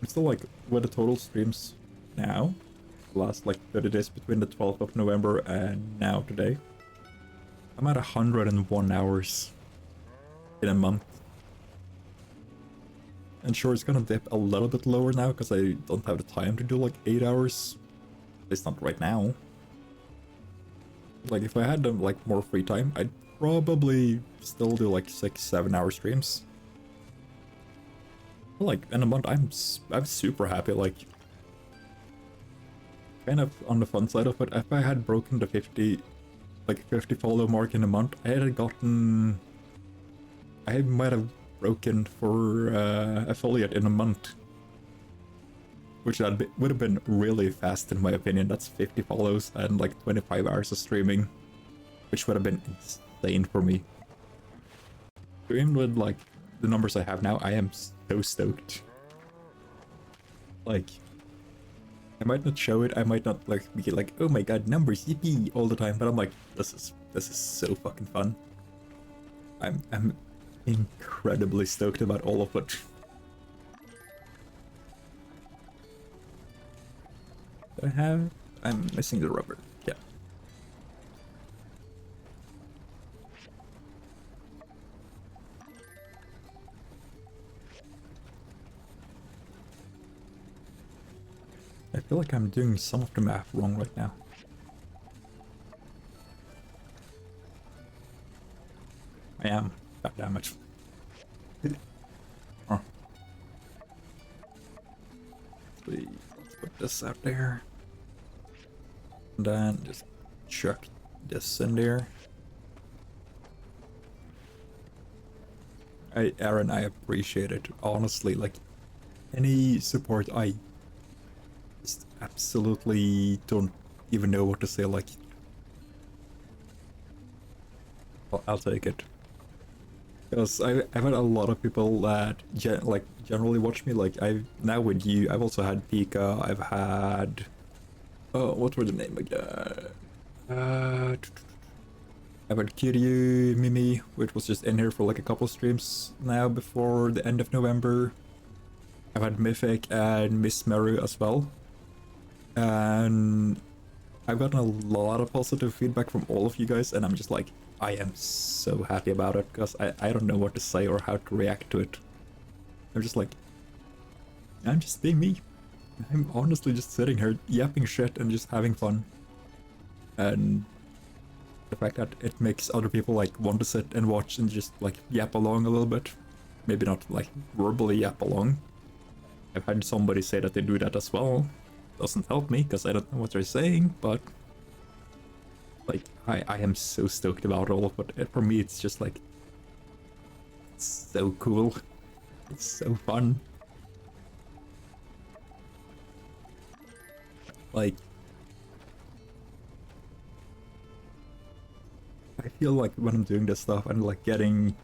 I'm still like with the total streams now, the last like 30 days between the 12th of November and now today. I'm at 101 hours in a month. And sure, it's gonna dip a little bit lower now because I don't have the time to do like 8 hours. At least not right now. Like if I had like more free time, I'd probably still do like 6-7 hour streams. But, like in a month, I'm super happy. Like kind of on the fun side of it, if I had broken the 50 follow mark in a month, I might have broken for affiliate in a month, which would have been really fast in my opinion. That's 50 follows and like 25 hours of streaming, which would have been insane for me. So even with like the numbers I have now, I am so stoked. Like I might not show it, I might not like be like, oh my god, numbers, yippee, all the time, but I'm like, this is so fucking fun. I'm incredibly stoked about all of it. I'm missing the rubber. Yeah. I feel like I'm doing some of the math wrong right now. I am. God damn it. Oh. Let's put this out there. And then just chuck this in there. Aaron, I appreciate it. Honestly, like, any support, I just absolutely don't even know what to say. Like, I'll take it. Because I've had a lot of people that generally watch me. Like now with you, I've also had Pika. I've had what were the name again? I've had Kiryu, Mimi, which was just in here for like a couple streams now before the end of November. I've had Mythic and Miss Meru as well, and I've gotten a lot of positive feedback from all of you guys, and I'm just like, I am so happy about it, because I don't know what to say or how to react to it. I'm just like, I'm just being me. I'm honestly just sitting here yapping shit and just having fun. And the fact that it makes other people like want to sit and watch and just like yap along a little bit. Maybe not like verbally yap along. I've had somebody say that they do that as well. Doesn't help me because I don't know what they're saying, but like I am so stoked about all of it. For me, it's just like, it's so cool. It's so fun. Like, I feel like when I'm doing this stuff and like getting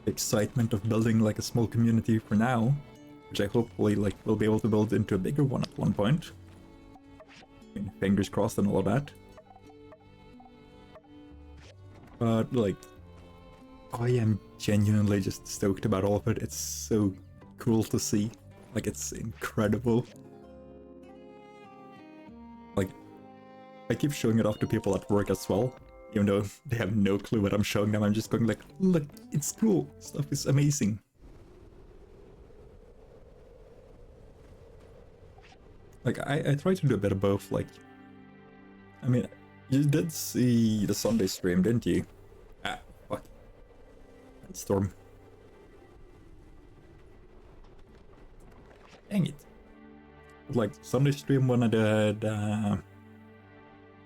the excitement of building like a small community for now, which I hopefully like will be able to build into a bigger one at one point. I mean, fingers crossed and all of that. But like, I am genuinely just stoked about all of it. It's so cool to see. Like, it's incredible. Like, I keep showing it off to people at work as well, even though they have no clue what I'm showing them. I'm just going like, look, it's cool. Stuff is amazing. Like, I try to do a bit of both, like... I mean, you did see the Sunday stream, didn't you? Ah, fuck. Storm. Dang it. Like, Sunday stream when I did,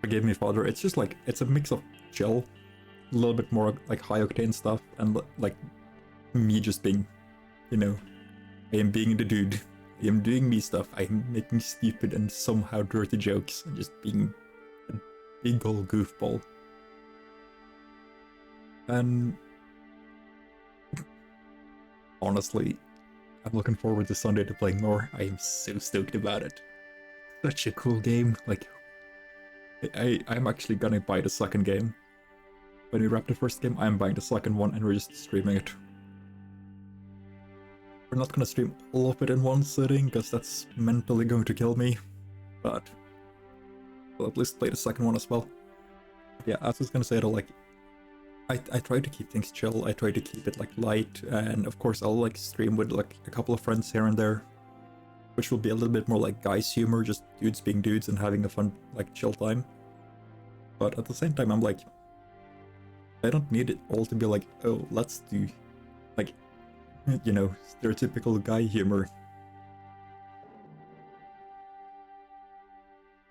Forgive Me Father, it's just like, it's a mix of chill, a little bit more, like, high-octane stuff, and, like, me just being, you know, I am being the dude. I am doing me stuff. I am making stupid and somehow dirty jokes, and just being a big old goofball. And honestly, I'm looking forward to Sunday to playing more. I am so stoked about it. Such a cool game. Like, I'm actually gonna buy the second game. When we wrap the first game, I'm buying the second one and we're just streaming it. We're not gonna stream all of it in one sitting, because that's mentally going to kill me. But we'll at least play the second one as well. Yeah, I was just gonna say though, like, I try to keep things chill, I try to keep it like light, and of course I'll like stream with like a couple of friends here and there, which will be a little bit more like guys humor, just dudes being dudes and having a fun like chill time. But at the same time I'm like, I don't need it all to be like, oh, let's do like, you know, stereotypical guy humor.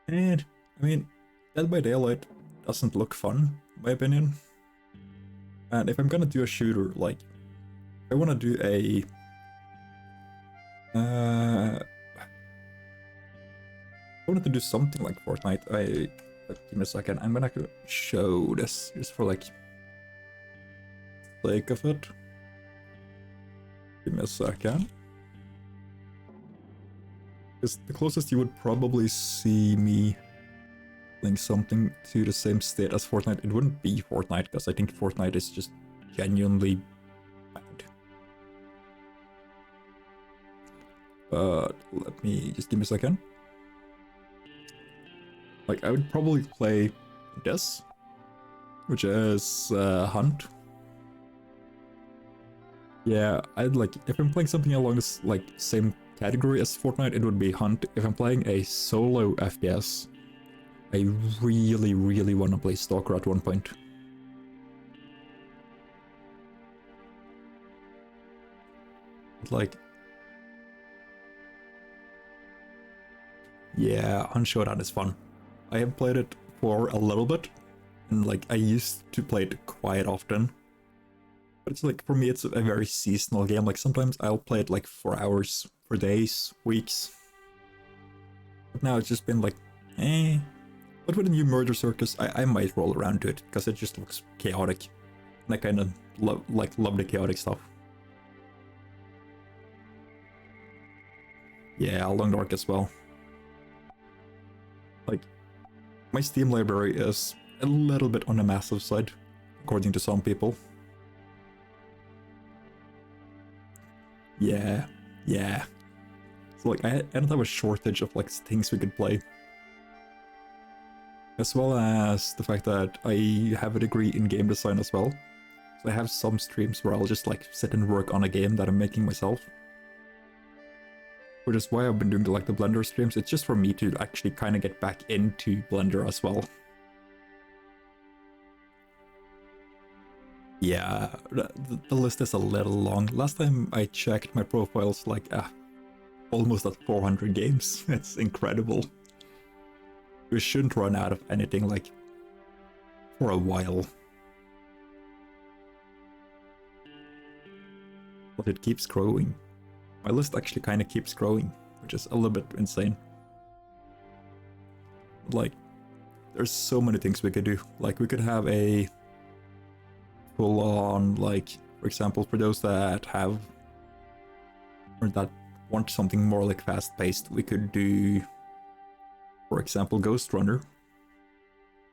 And I mean, Dead by Daylight doesn't look fun, in my opinion. And if I'm gonna do a shooter, like, I wanna do a... I wanted to do something like Fortnite. Give me a second, I'm gonna show this, just for like, sake of it. Give me a second. Because the closest you would probably see me playing something to the same state as Fortnite, it wouldn't be Fortnite, because I think Fortnite is just genuinely bad. But let me just give me a second. Like, I would probably play this, which is Hunt. Yeah, I'd like, if I'm playing something along this like same category as Fortnite, it would be Hunt. If I'm playing a solo FPS, I really, really want to play Stalker at one point. Like, yeah, Hunt Showdown is fun. I have played it for a little bit, and like, I used to play it quite often. But it's like, for me, it's a very seasonal game. Like, sometimes I'll play it like for hours, for days, weeks. But now it's just been like, eh. But with the new Murder Circus, I might roll around to it, because it just looks chaotic. And I kind of love the chaotic stuff. Yeah, Long Dark as well. Like, my Steam library is a little bit on the massive side, according to some people. Yeah. So like, I don't have a shortage of like things we could play. As well as the fact that I have a degree in game design as well. So I have some streams where I'll just like sit and work on a game that I'm making myself. Which is why I've been doing the Blender streams. It's just for me to actually kind of get back into Blender as well. Yeah, the list is a little long. Last time I checked, my profile's like almost at 400 games. It's incredible. We shouldn't run out of anything like for a while. But it keeps growing. My list actually kind of keeps growing, which is a little bit insane. Like, there's so many things we could do. Like, we could have a full on, like, for example, for those that have, or that want something more like fast paced, we could do, for example, Ghost Runner.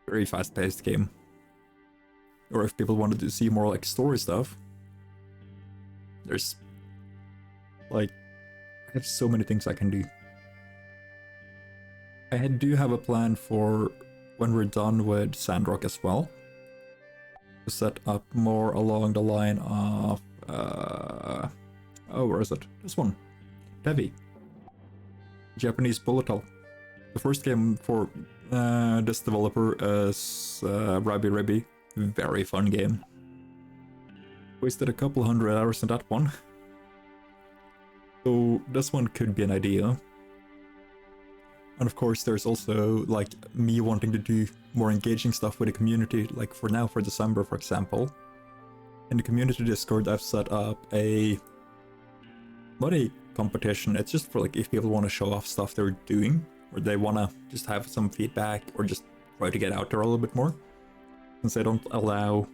Very fast paced game. Or if people wanted to see more like story stuff, there's, like, I have so many things I can do. I do have a plan for when we're done with Sandrock as well. To set up more along the line of, oh, where is it? This one. Heavy. Japanese bullet hell. The first game for this developer is Rabbi Ribby. Very fun game. Wasted a couple 100 hours in that one. So this one could be an idea. And of course there's also like me wanting to do more engaging stuff with the community, like for now, for December for example. In the community Discord I've set up not a competition, it's just for like if people want to show off stuff they're doing, or they want to just have some feedback, or just try to get out there a little bit more. Since I don't allow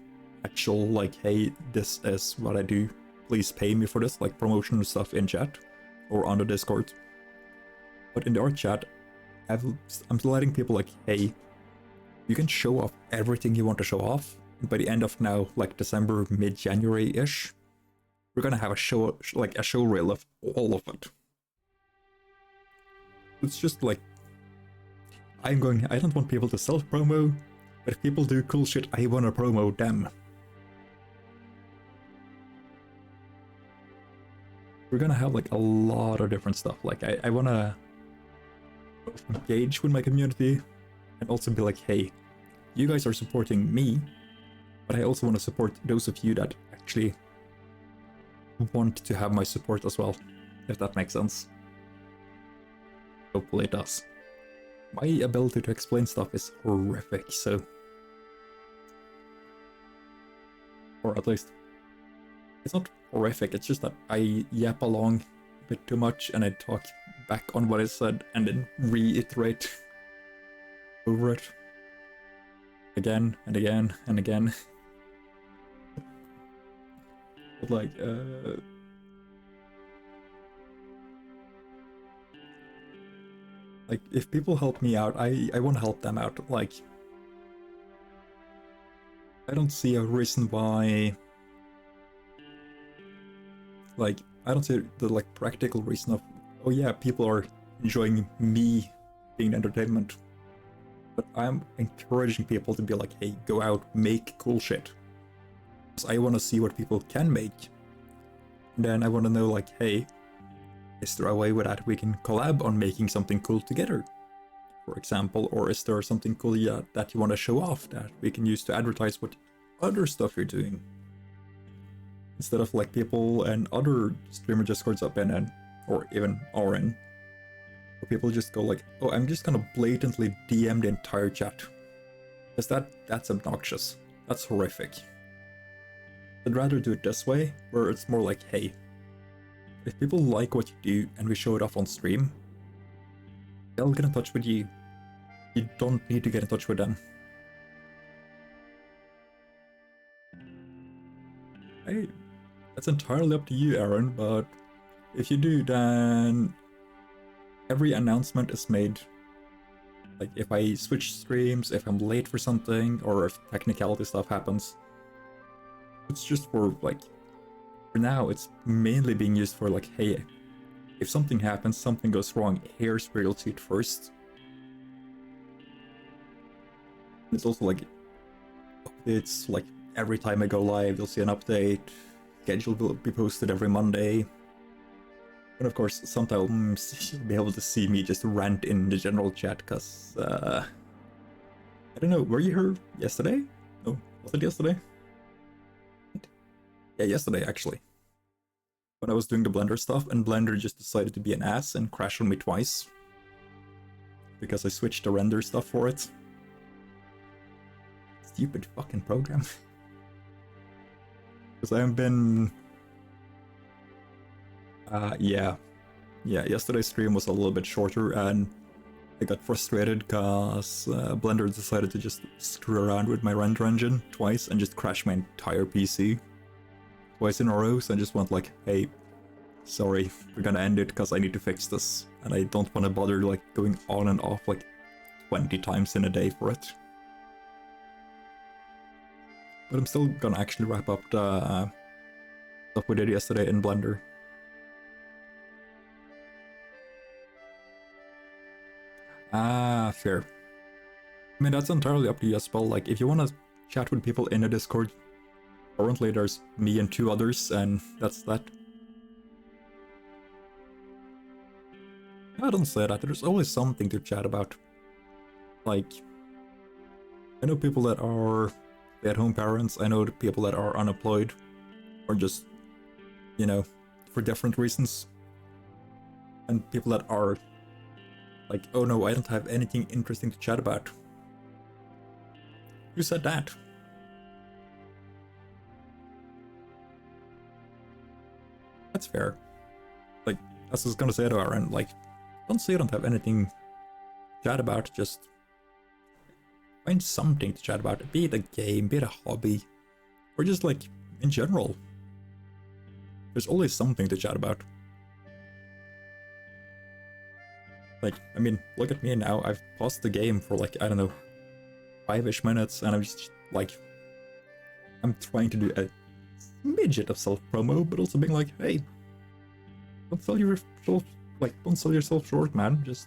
actual like, hey, this is what I do, please pay me for this, like promotion stuff in chat or on the Discord. But in the art chat, I'm letting people like, hey, you can show off everything you want to show off. And by the end of now, like December, mid-January-ish, we're gonna have a show, like a show reel of all of it. It's just like, I don't want people to self-promo, but if people do cool shit, I wanna promo them. We're gonna have like a lot of different stuff. Like I wanna engage with my community and also be like, hey, you guys are supporting me, but I also want to support those of you that actually want to have my support as well, if that makes sense. Hopefully it does. My ability to explain stuff is horrific, so... Or at least... It's not horrific, it's just that I yap along a bit too much and I talk back on what I said and then reiterate over it. Again and again and again. But like, if people help me out, I want to help them out. Like, I don't see a reason why. Like, I don't see the like practical reason of, oh yeah, people are enjoying me being entertainment. But I'm encouraging people to be like, hey, go out, make cool shit. Because I want to see what people can make. And then I want to know like, hey, is there a way with that we can collab on making something cool together? For example, or is there something cool that you want to show off that we can use to advertise what other stuff you're doing? Instead of like people and other streamer discords up in, or even RN, where people just go like, oh, I'm just gonna blatantly DM the entire chat. Because that's obnoxious. That's horrific. I'd rather do it this way, where it's more like, hey, if people like what you do and we show it off on stream, they'll get in touch with you. You don't need to get in touch with them. Hey, that's entirely up to you, Aaron, but if you do, then every announcement is made. Like, if I switch streams, if I'm late for something, or if technicality stuff happens, it's just for, like, for now, it's mainly being used for, like, hey, if something happens, something goes wrong, here's where you'll see it first. It's also, like, updates, like, every time I go live, you'll see an update. Schedule will be posted every Monday. And of course, sometimes you'll be able to see me just rant in the general chat, because, I don't know, were you here yesterday? No, was it yesterday? Yeah, yesterday, actually. When I was doing the Blender stuff, and Blender just decided to be an ass and crash on me twice. Because I switched the render stuff for it. Stupid fucking program. Because I have been... yeah, yesterday's stream was a little bit shorter, and I got frustrated because Blender decided to just screw around with my render engine twice and just crash my entire PC. Twice in a row, so I just went like, hey, sorry, we're gonna end it because I need to fix this. And I don't want to bother like going on and off like 20 times in a day for it. But I'm still gonna actually wrap up the stuff we did yesterday in Blender. Ah, fair. I mean, that's entirely up to you as well. Like, if you want to chat with people in a Discord, currently there's me and 2 others, and that's that. I don't say that. There's always something to chat about. Like, I know people that are stay-at-home parents. I know the people that are unemployed, or just, you know, for different reasons. And people that are like, oh no, I don't have anything interesting to chat about. Who said that? That's fair. Like, as I was gonna say to Aaron, like, don't say you don't have anything to chat about, just find something to chat about. Be it a game, be it a hobby, or just like, in general. There's always something to chat about. Like, I mean, look at me now, I've paused the game for like, I don't know, 5-ish minutes, and I'm just like, I'm trying to do a midget of self-promo, but also being like, hey, don't sell yourself, like, don't sell yourself short, man, just,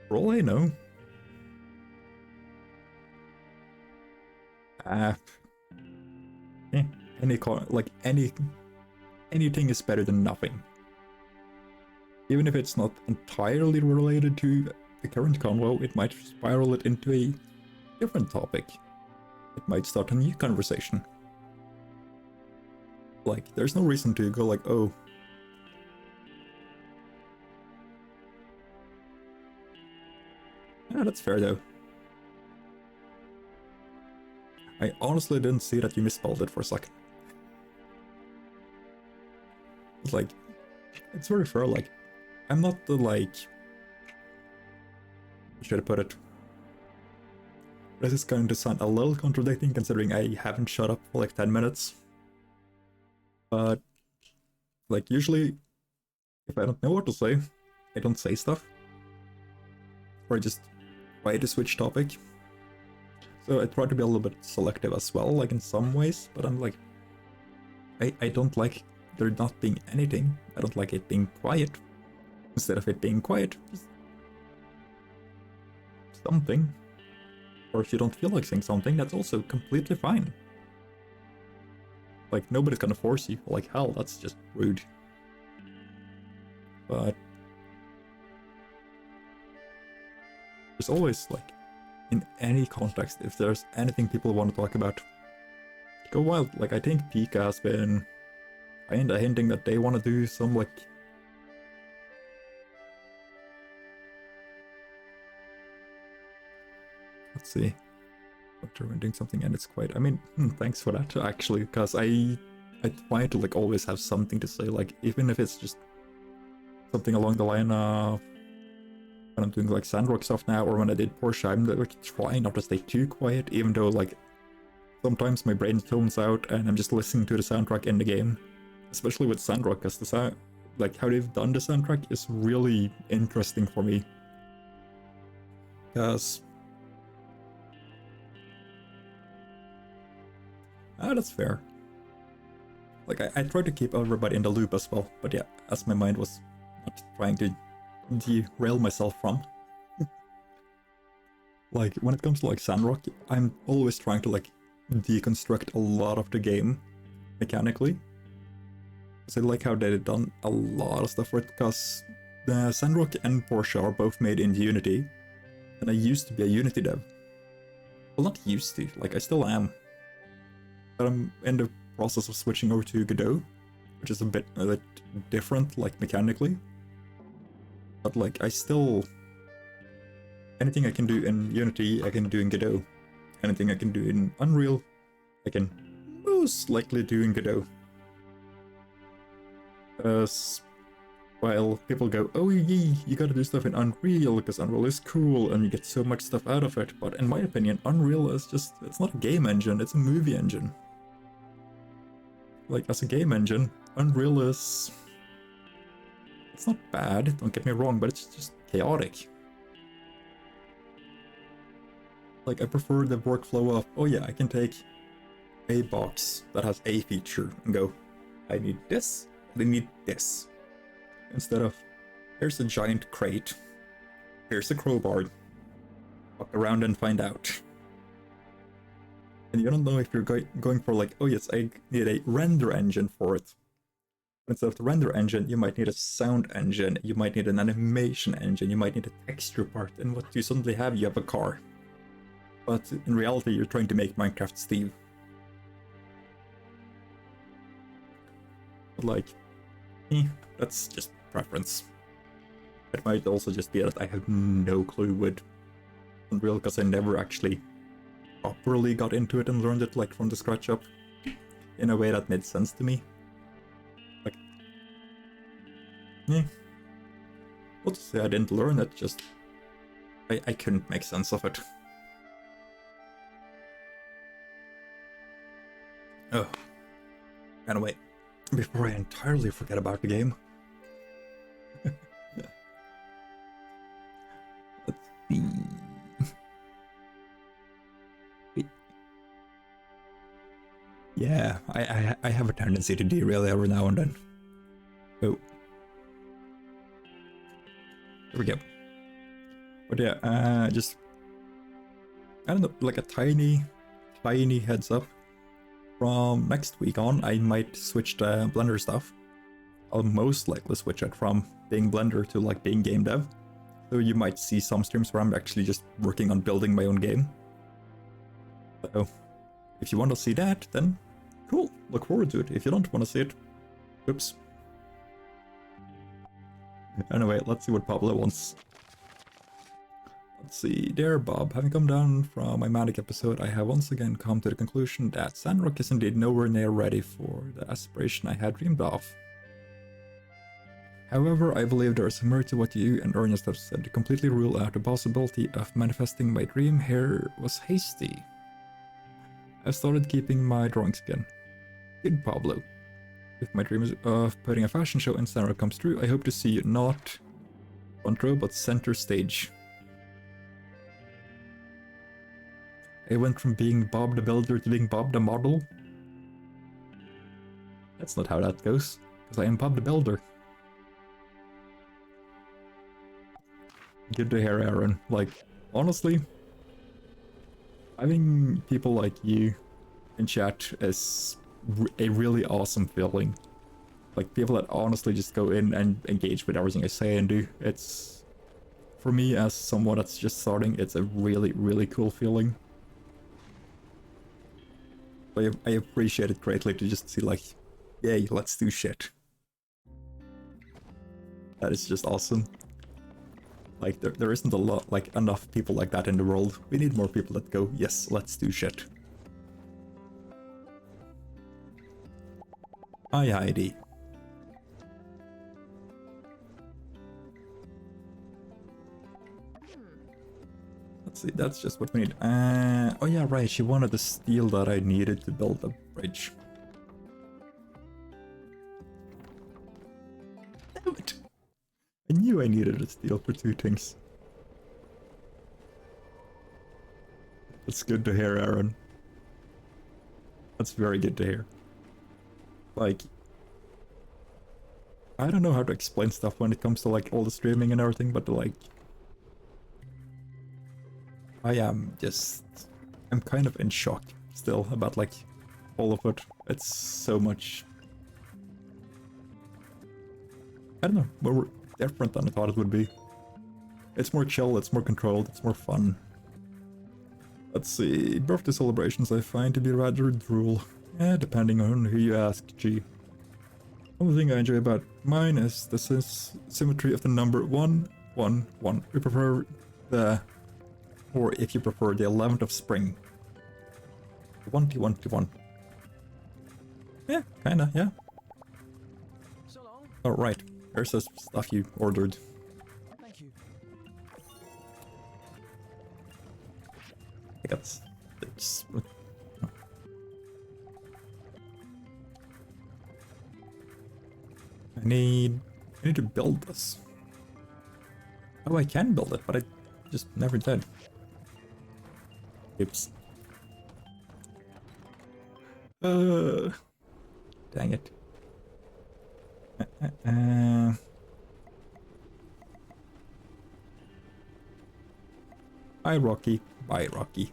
for all I know. Anything is better than nothing. Even if it's not entirely related to the current convo, it might spiral it into a different topic. It might start a new conversation. Like, there's no reason to go like, oh, yeah, that's fair though. I honestly didn't see that you misspelled it for a second. It's like, it's very fair, like, I'm not the, like, how should I put it? This is going to sound a little contradicting considering I haven't shut up for like 10 minutes. But, like, usually, if I don't know what to say, I don't say stuff. Or I just try to switch topic. So I try to be a little bit selective as well, like in some ways, but I'm like, I don't like there not being anything. I don't like it being quiet. Instead of it being quiet, just something. Or if you don't feel like saying something, that's also completely fine. Like, nobody's gonna force you. Like, hell, that's just rude. But there's always, like, in any context, if there's anything people want to talk about, go wild. Like, I think Pika has been kinda hinting that they want to do some, like, let's see, but they're doing something, and it's quite, I mean, thanks for that, actually, because I try to, like, always have something to say, like, even if it's just something along the line of when I'm doing, like, Sandrock stuff now, or when I did Porsche, I'm, like, trying not to stay too quiet, even though, like, sometimes my brain tones out, and I'm just listening to the soundtrack in the game, especially with Sandrock, because the sound, like, how they've done the soundtrack is really interesting for me, because that's fair. Like, I tried to keep everybody in the loop as well, but yeah, as my mind was not trying to derail myself from. Like, when it comes to, like, Sandrock, I'm always trying to, like, deconstruct a lot of the game mechanically. So I like how they've done a lot of stuff with it, because the Sandrock and Porsche are both made in Unity, and I used to be a Unity dev. Well, not used to, like, I still am. But I'm in the process of switching over to Godot, which is a bit different, like, mechanically. But, like, I still... anything I can do in Unity, I can do in Godot. Anything I can do in Unreal, I can most likely do in Godot. While people go, oh yeah, you gotta do stuff in Unreal, because Unreal is cool, and you get so much stuff out of it. But in my opinion, Unreal is just, it's not a game engine, it's a movie engine. Like, as a game engine, Unreal is... it's not bad, don't get me wrong, but it's just chaotic. Like, I prefer the workflow of, oh yeah, I can take a box that has a feature and go, I need this, I need this. Instead of, here's a giant crate, here's a crowbar, walk around and find out. And you don't know if you're going for, like, oh yes, I need a render engine for it. Instead of the render engine, you might need a sound engine, you might need an animation engine, you might need a texture part, and what you suddenly have, you have a car. But in reality, you're trying to make Minecraft Steve. But like, that's just preference. It might also just be that I have no clue with Unreal, because I never actually properly got into it and learned it like from the scratch up in a way that made sense to me. Like, not to say I didn't learn it, just I couldn't make sense of it. Oh, anyway, before I entirely forget about the game, let's see. Yeah, I have a tendency to derail every now and then. Oh. There we go. But yeah, just, I don't know, like a tiny heads up. From next week on, I might switch to Blender stuff. I'll most likely switch it from being Blender to like being game dev. So you might see some streams where I'm actually just working on building my own game. So if you want to see that, then cool, look forward to it. If you don't want to see it, oops. Anyway, let's see what Pablo wants. Let's see, dear Bob, having come down from my Manic episode, I have once again come to the conclusion that Sandrock is indeed nowhere near ready for the aspiration I had dreamed of. However, I believe there is merit to what you and Ernest have said. To completely rule out the possibility of manifesting my dream here was hasty. I started keeping my drawings again. Good Pablo. If my dream of putting a fashion show in Sandrock comes true, I hope to see you not front row but center stage. I went from being Bob the Builder to being Bob the Model. That's not how that goes, because I am Bob the Builder. Good to hear, Aaron. Like, honestly, having people like you in chat is a really awesome feeling. Like, people that honestly just go in and engage with everything I say and do. It's, for me as someone that's just starting, it's a really, really cool feeling. I appreciate it greatly to just see like, yay, let's do shit. That is just awesome. Like, there isn't a lot, like, enough people like that in the world. We need more people that go, yes, let's do shit. Hi, Heidi. Let's see, that's just what we need. Oh yeah, right, she wanted the steel that I needed to build the bridge. Damn it! I knew I needed a steel for two things. That's good to hear, Aaron. That's very good to hear. Like, I don't know how to explain stuff when it comes to like all the streaming and everything, but like, I'm kind of in shock still about like all of it. It's so much, I don't know, more different than I thought it would be. It's more chill, it's more controlled, it's more fun. Let's see, birthday celebrations I find to be rather drool. Depending on who you ask, gee. One thing I enjoy about mine is the symmetry of the number 1, 1, 1. We prefer the, or if you prefer, the 11th of spring. 1. Yeah, kinda, yeah. So long. Oh, right. Here's the stuff you ordered. Thank you. I got sticks. I need to build this. Oh, I can build it, but I just never did. Oops. Dang it. Hi, Rocky. Bye, Rocky.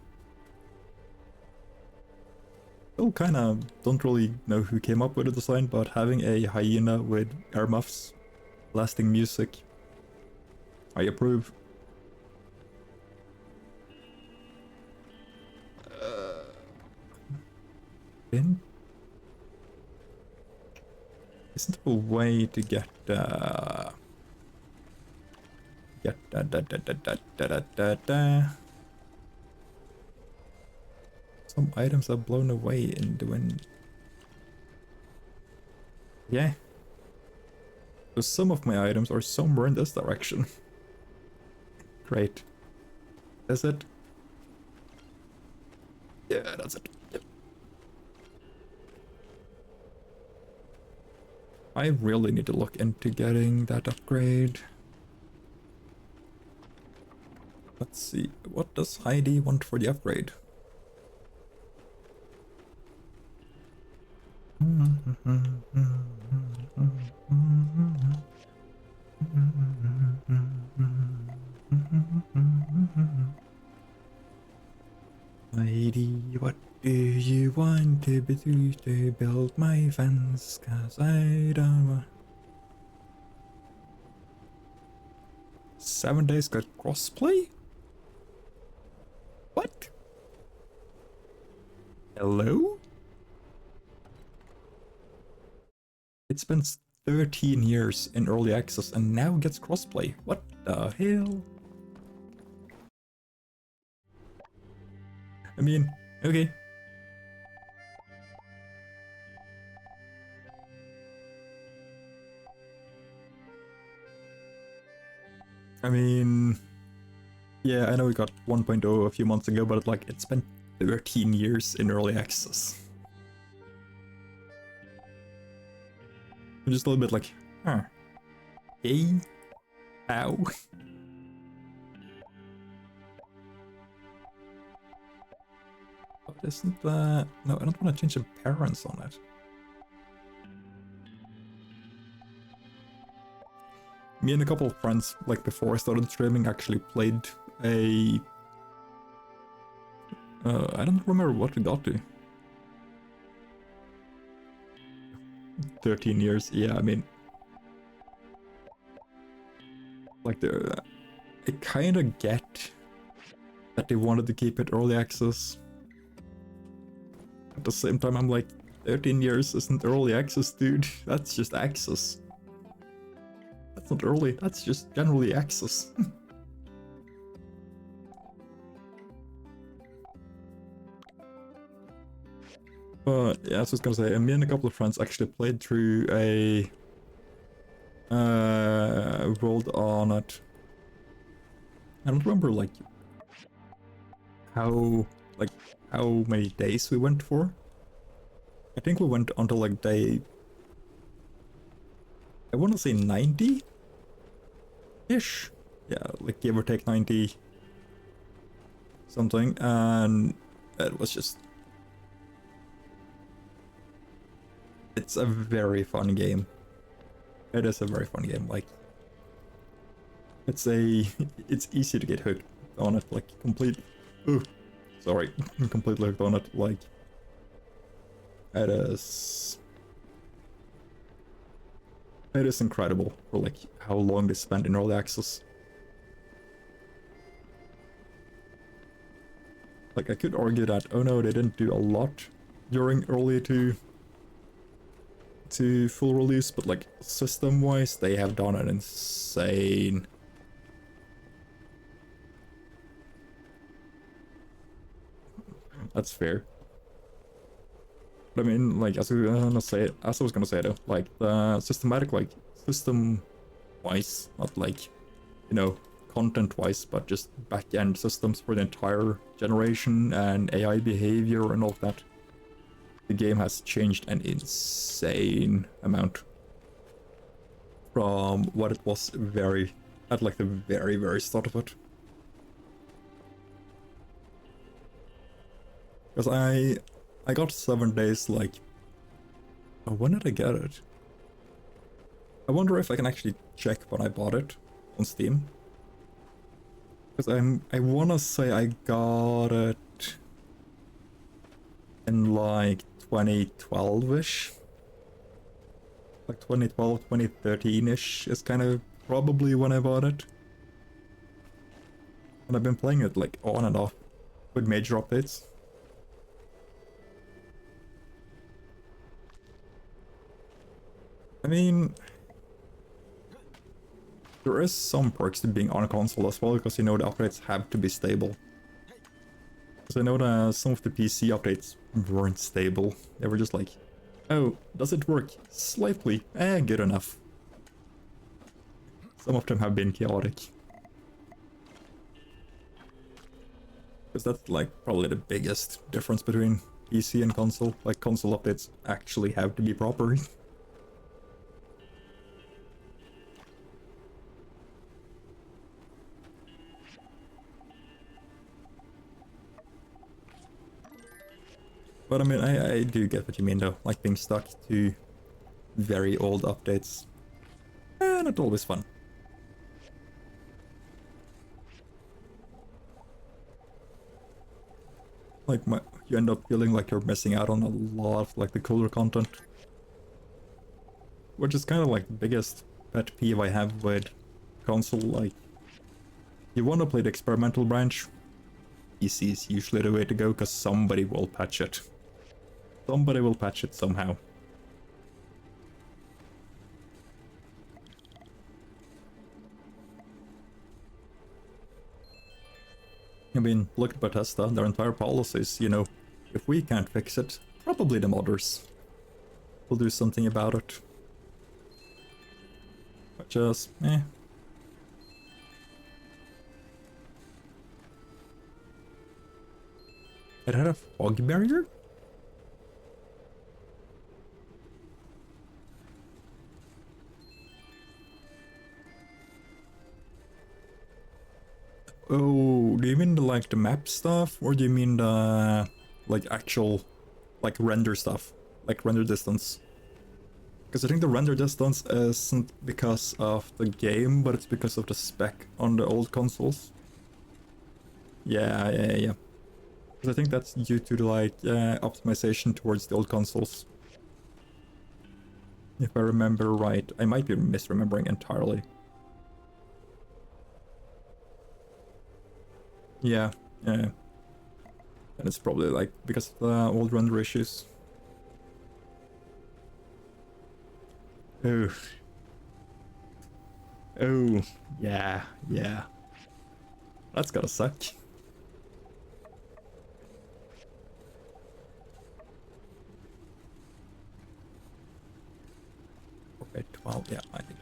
still kind of don't really know who came up with the design, but having a hyena with air muffs, blasting music, I approve. In? Isn't there a way to get some items are blown away in the wind. Yeah. So some of my items are somewhere in this direction. Great. Is it? Yeah, that's it. Yep. I really need to look into getting that upgrade. Let's see. What does Heidi want for the upgrade? Heidi, what do you want to do to build my fence? 'Cause I don't want... 7 days got crossplay? What? Hello? It's been 13 years in early access and now gets crossplay. What the hell? I mean, okay. I mean, yeah, I know we got 1.0 a few months ago, but like it's been 13 years in early access. I'm just a little bit like, huh. Hey? Ow. But isn't that... No, I don't want to change the parents on it. Me and a couple of friends, like before I started streaming, actually played a... I don't remember what we got to. 13 years, yeah, I mean... Like, I kinda get that they wanted to keep it early access. At the same time, I'm like, 13 years isn't early access, dude. That's just access. That's not early, that's just generally access. But yeah, I was just gonna say, me and a couple of friends actually played through a world on it. I don't remember like how many days we went for. I think we went until like day, I want to say 90 ish. Yeah, like give or take 90 something, and it was just, it's a very fun game. It is a very fun game. Like, it's easy to get hooked on it. Like completely hooked on it. Like, it is incredible for like how long they spent in early access. Like, I could argue that, oh no, they didn't do a lot during early to full release, but like system wise they have done an insane. That's fair. But I mean, like, as I was gonna say though, like the systematic, like system wise, not like, you know, content wise, but just back-end systems for the entire generation and AI behavior and all of that. The game has changed an insane amount from what it was at like the very, very start of it. Because I got 7 days, like, oh, when did I get it? I wonder if I can actually check when I bought it on Steam. Because I wanna say I got it in like 2012-ish. Like 2012, 2013-ish is kind of probably when I bought it. And I've been playing it like on and off with major updates. I mean, there is some perks to being on a console as well, because you know the updates have to be stable. Because I know that some of the PC updates weren't stable. They were just like, oh, does it work? Slightly. Good enough. Some of them have been chaotic. Because that's like probably the biggest difference between PC and console. Like console updates actually have to be proper. But I mean, I do get what you mean though, like being stuck to very old updates. Not always fun. Like, you end up feeling like you're missing out on a lot of like the cooler content. Which is kind of like the biggest pet peeve I have with console. Like, you want to play the experimental branch, PC is usually the way to go, because somebody will patch it. Somebody will patch it somehow. I mean, look at Bethesda, their entire policy is, you know, if we can't fix it, probably the modders will do something about it. But just, It had a fog barrier? Oh, do you mean the, like, the map stuff? Or do you mean the, like, actual, like, render stuff? Like, render distance? Because I think the render distance isn't because of the game, but it's because of the spec on the old consoles. Yeah. Because I think that's due to the, like, optimization towards the old consoles. If I remember right. I might be misremembering entirely. Yeah. And it's probably like because of the old render issues. Oh. Oh, yeah. That's gotta suck. Okay, 12, yeah, I think.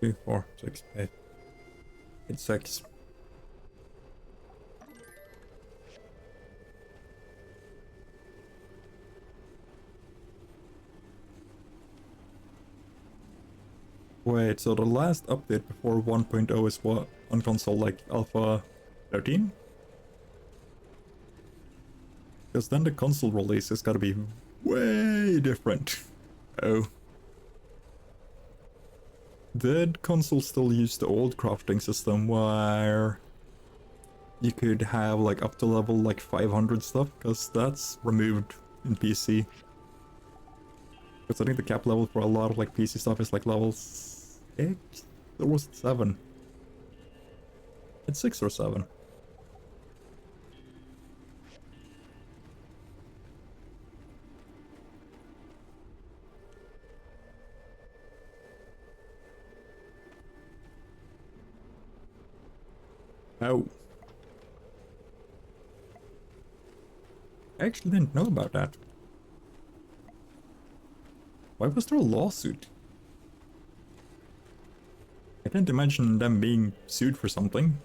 2, 4, 6, 8. It's 6. Wait, so the last update before 1.0 is what on console, like Alpha 13? Because then the console release has gotta be way different. Oh. Did console still use the old crafting system where you could have like up to level like 500 stuff? Because that's removed in PC. Because I think the cap level for a lot of like PC stuff is like level 6? Or was it 7? It's 6 or 7. Oh. I actually didn't know about that. Why was there a lawsuit? I can't imagine them being sued for something.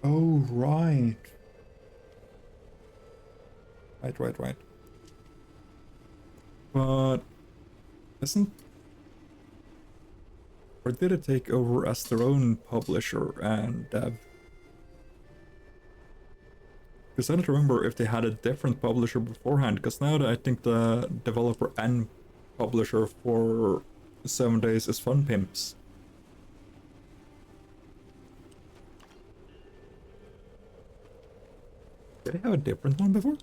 Oh, right. Right. But Isn't... Or did it take over as their own publisher and dev? Because I don't remember if they had a different publisher beforehand, because now I think the developer and publisher for 7 Days is Fun Pimps. Did they have a different one before?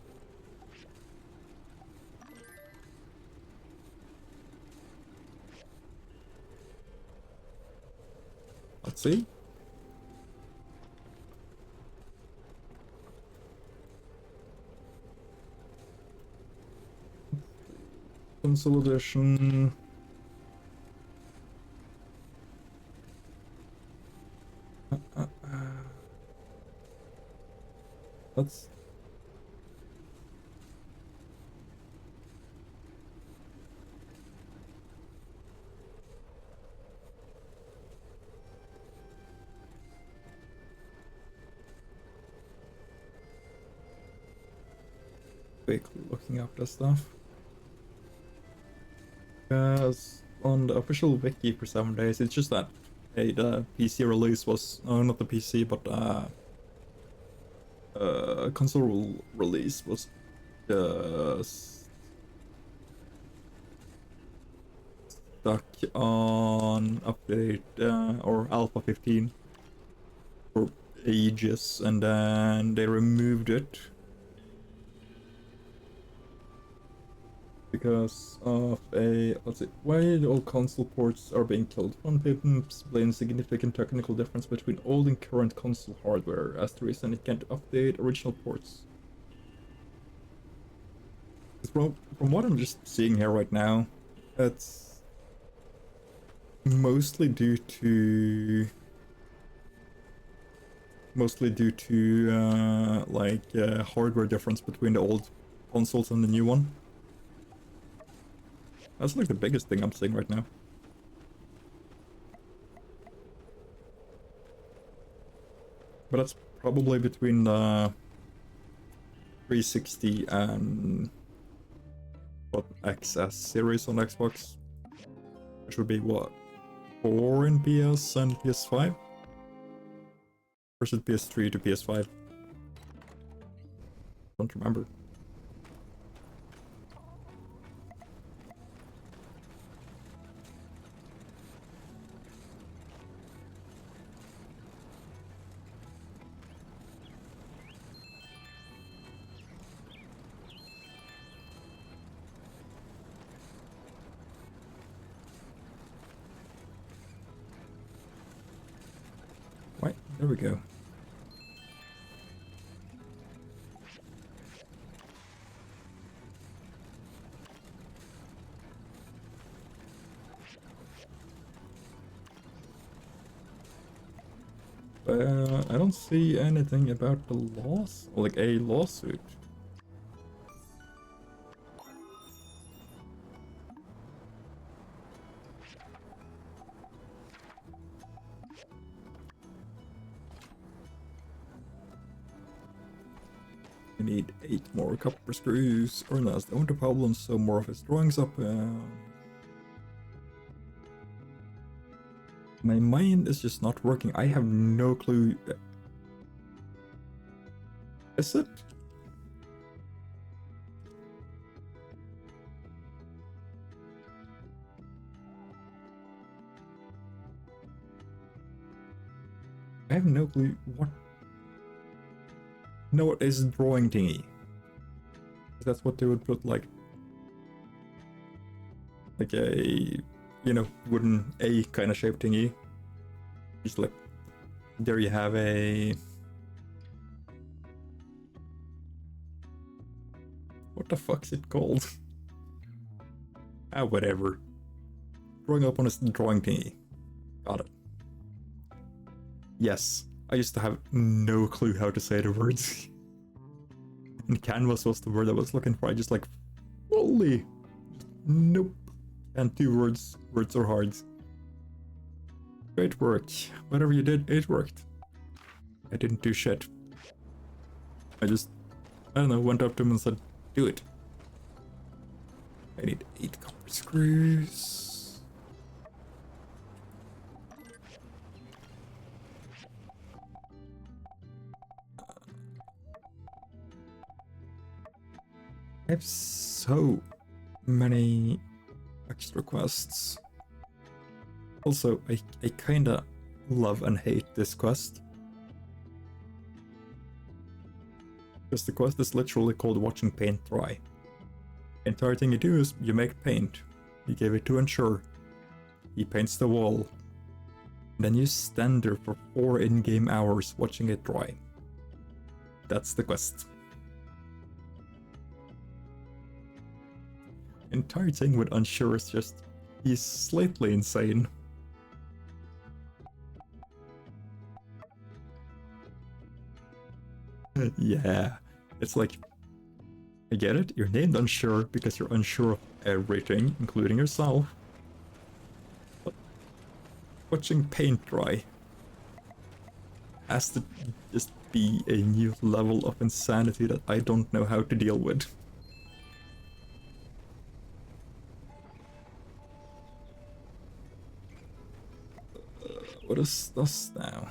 Let's see. Console edition. That's... quickly looking up the stuff. Because on the official wiki for 7 Days, it's just that, hey, the PC release was, not the PC, but console release was just stuck on update or Alpha 15 for ages, and then they removed it because of a, let's see, why all console ports are being killed. Fun Pimps blame significant technical difference between old and current console hardware as the reason it can't update original ports. From what I'm just seeing here right now, it's mostly due to hardware difference between the old consoles and the new one. That's like the biggest thing I'm seeing right now. But that's probably between the 360 and what, XS series on Xbox, which would be what, 4 in PS and PS5? Or is it PS3 to PS5? Don't remember. Right, there we go. I don't see anything about the loss, like a lawsuit. I need 8 more copper screws. Ernest, I want the problem, so more of his drawings up. My mind is just not working. I have no clue. Is it? I have no clue what. No, it is drawing thingy. That's what they would put like a, you know, wooden A kind of shape thingy. Just like, there you have a... What the fuck's it called? Ah, whatever. Drawing up on a drawing thingy. Got it. Yes, I used to have no clue how to say the words. And canvas was the word I was looking for. I just like, fully, nope. And 2 words. Words are hard. Great work. Whatever you did, it worked. I didn't do shit. I just, I don't know, went up to him and said, do it. I need 8 copper. Screws. I have so many extra quests. Also, I kinda love and hate this quest. Because the quest is literally called watching paint dry. The entire thing you do is you make paint. You give it to Ensure. He paints the wall. Then you stand there for 4 in-game hours watching it dry. That's the quest. The entire thing with Ensure is just, he's slightly insane. Yeah, it's like, I get it, you're named Unsure because you're unsure of everything, including yourself. But watching paint dry has to just be a new level of insanity that I don't know how to deal with. What is this now?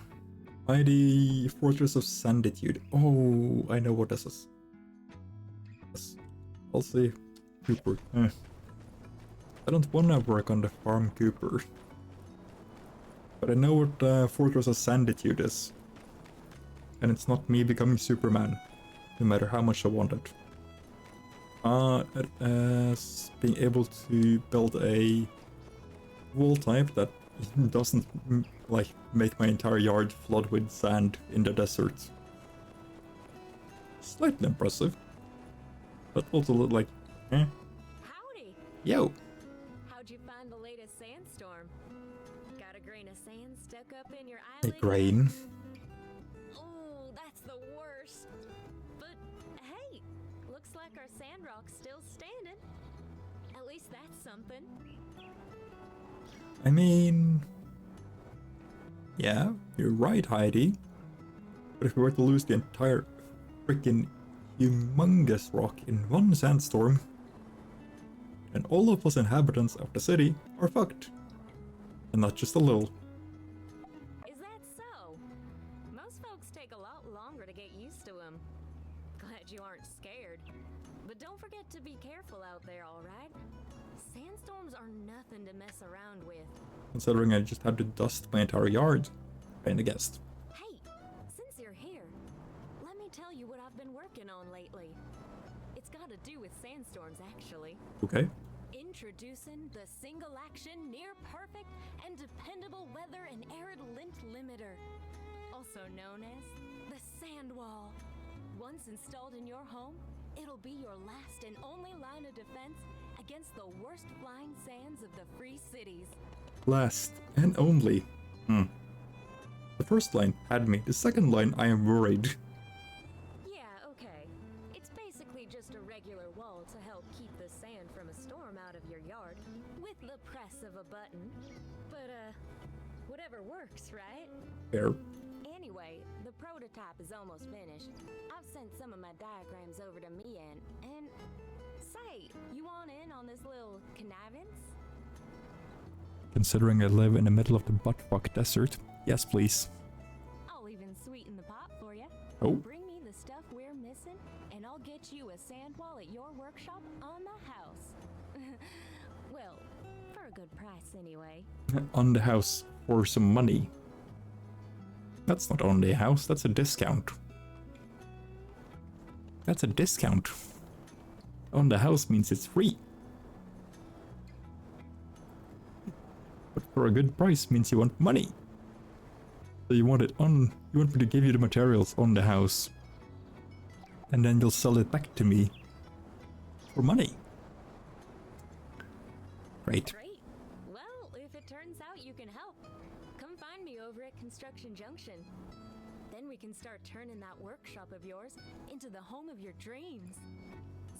Mighty Fortress of Sanditude. Oh, I know what this is. Yes. I'll see. Cooper. I don't want to work on the farm Cooper. But I know what Fortress of Sanditude is. And it's not me becoming Superman. No matter how much I want it. It is being able to build a wall type that doesn't like make my entire yard flood with sand in the desert. Slightly impressive, but also like, Howdy. Yo. How'd you find the latest sandstorm? Got a grain of sand stuck up in your A eyelid? grain. Oh, that's the worst. But hey, looks like our Sandrock's still standing. At least that's something. I mean, yeah, you're right, Heidi. But if we were to lose the entire freaking humongous rock in one sandstorm, then all of us inhabitants of the city are fucked. And not just a little. Is that so? Most folks take a lot longer to get used to them. Glad you aren't scared. But don't forget to be careful out there, alright? Sandstorms are nothing to mess around with. Considering I just had to dust my entire yard. Kinda guessed. Hey, since you're here, let me tell you what I've been working on lately. It's got to do with sandstorms, actually. Okay. Introducing the single action, near perfect, and dependable weather and arid lint limiter. Also known as the sand wall. Once installed in your home, it'll be your last and only line of defense against the worst flying sands of the free cities. Last and only. The first line had me. The second line, I am worried. Yeah, okay. It's basically just a regular wall to help keep the sand from a storm out of your yard with the press of a button. But, whatever works, right? Fair. Anyway, the prototype is almost finished. I've sent some of my diagrams over to Mian, and say, you want in on this little connivance? Considering I live in the middle of the buttfuck desert, yes please. I'll even sweeten the pot for you. Oh. Bring me the stuff we're missing, and I'll get you a sand wall at your workshop on the house. Well, for a good price anyway. On the house for some money. That's not on the house, that's a discount. That's a discount. On the house means it's free. But for a good price means you want money. So you want me to give you the materials on the house. And then you'll sell it back to me. For money. Great. Great. Well, if it turns out you can help, come find me over at Construction Junction. Then we can start turning that workshop of yours into the home of your dreams.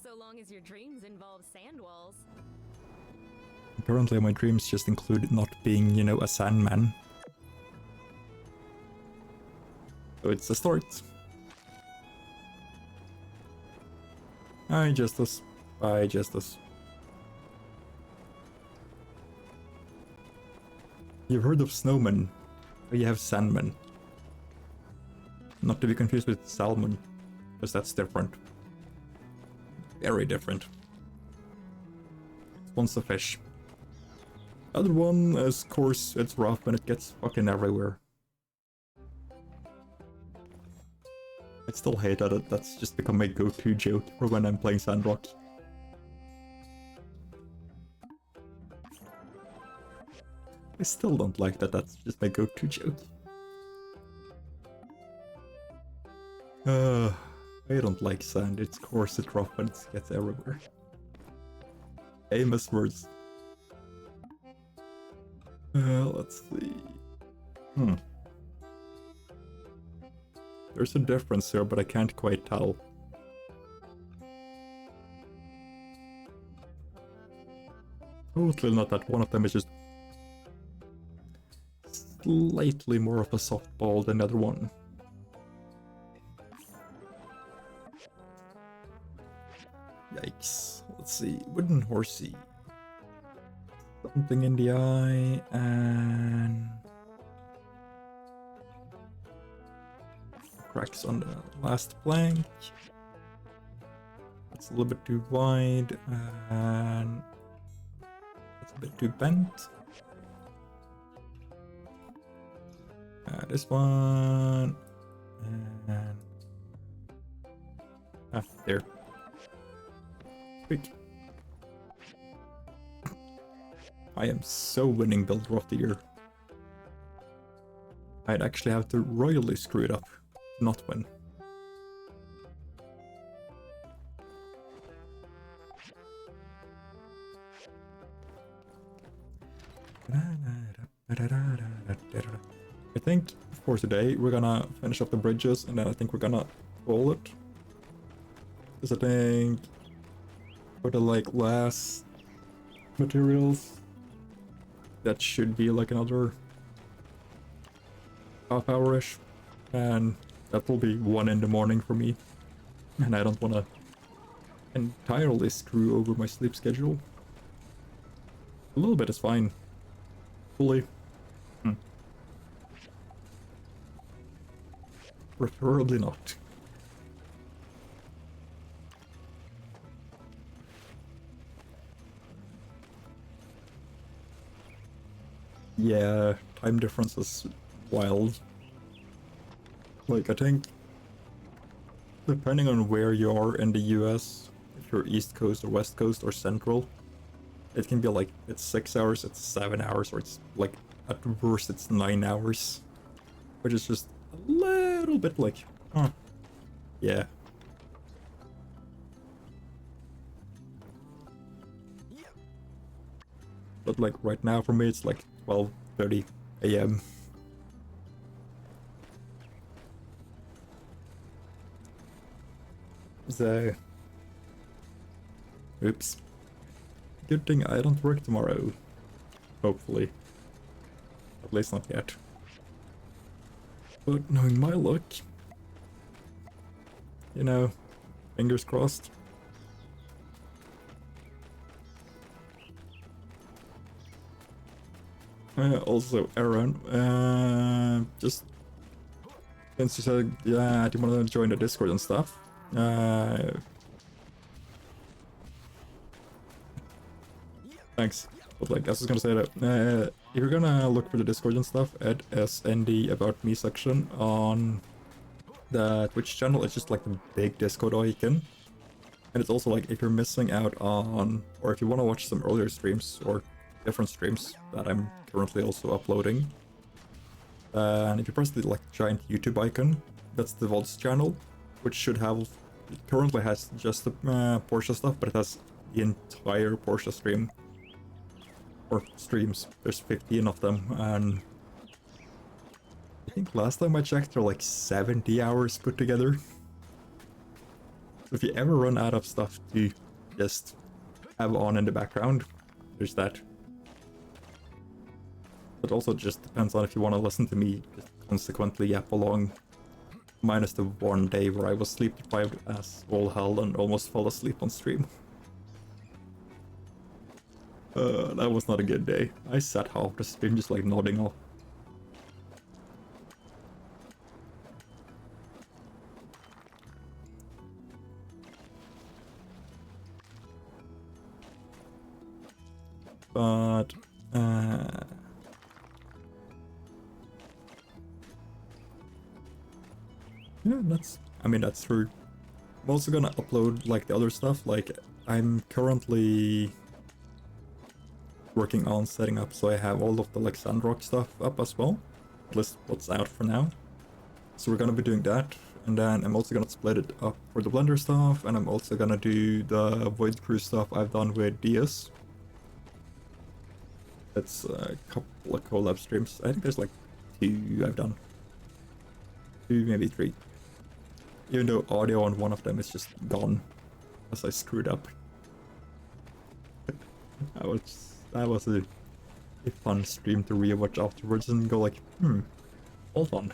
So long as your dreams involve sand walls. Apparently my dreams just include not being, you know, a sandman. So it's a start. Hi, Justice. Bye, Justice. You've heard of snowmen, but you have sandmen. Not to be confused with salmon, because that's different. Very different. One's a fish. Other one, of course, it's rough and it gets fucking everywhere. I still hate that that's just become my go-to joke for when I'm playing Sandrock. I still don't like that that's just my go-to joke. I don't like sand, it's coarse, it's rough, and it gets everywhere. Famous words. Let's see. There's a difference here, but I can't quite tell. Totally not that one of them is just slightly more of a softball than the other one. Yikes. Let's see. Wooden horsey. Something in the eye and cracks on the last plank. It's a little bit too wide and it's a bit too bent. This one and there. Quick. I am so winning Builder of the Year. I'd actually have to royally screw it up to not win. I think for today we're gonna finish up the bridges and then I think we're gonna roll it. Because I think for the like last materials that should be like another half hour-ish, and that will be 1 in the morning for me, and I don't want to entirely screw over my sleep schedule. A little bit is fine. Fully. Preferably not. Yeah, time difference is wild. Like, I think, depending on where you are in the US, if you're East Coast or West Coast or Central, it can be like, it's 6 hours, it's 7 hours, or it's like, at worst, it's 9 hours. Which is just a little bit like, huh, yeah. But like, right now for me, it's like 12:30 a.m. So, oops. Good thing I don't work tomorrow. Hopefully. At least not yet. But knowing my luck, you know, fingers crossed. Also, Aaron, just since you said, yeah, do you want to join the Discord and stuff? Thanks. But like, I was just gonna say that, if you're gonna look for the Discord and stuff, add SND About Me section on the Twitch channel. It's just like the big Discord icon. And it's also like, if you're missing out on, or if you want to watch some earlier streams, or different streams that I'm currently also uploading. And if you press the like giant YouTube icon, that's the VODs channel, which should have, it currently has just the Porsche stuff, but it has the entire Porsche stream. Or streams. There's 15 of them, and I think last time I checked they're like 70 hours put together. So if you ever run out of stuff to just have on in the background, there's that. It also just depends on if you want to listen to me just consequently yap along, minus the one day where I was sleep deprived as all hell and almost fell asleep on stream. That was not a good day. I sat half the stream just like nodding off. But yeah, that's true. I'm also gonna upload like the other stuff. Like I'm currently working on setting up so I have all of the like Sandrock stuff up as well. At least what's out for now. So we're gonna be doing that, and then I'm also gonna split it up for the Blender stuff, and I'm also gonna do the Void Crew stuff I've done with DS. That's a couple of collab streams. I think there's like 2 I've done. 2, maybe 3. Even though audio on one of them is just gone, as I screwed up. That was a fun stream to rewatch afterwards and go like, hold on.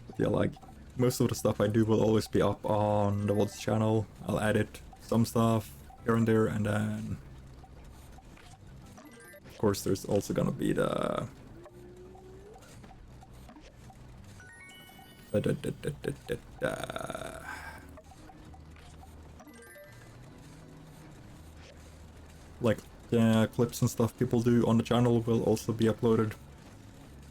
But yeah, like, most of the stuff I do will always be up on the VOD's channel. I'll edit some stuff here and there, and then of course there's also gonna be the like clips and stuff people do on the channel will also be uploaded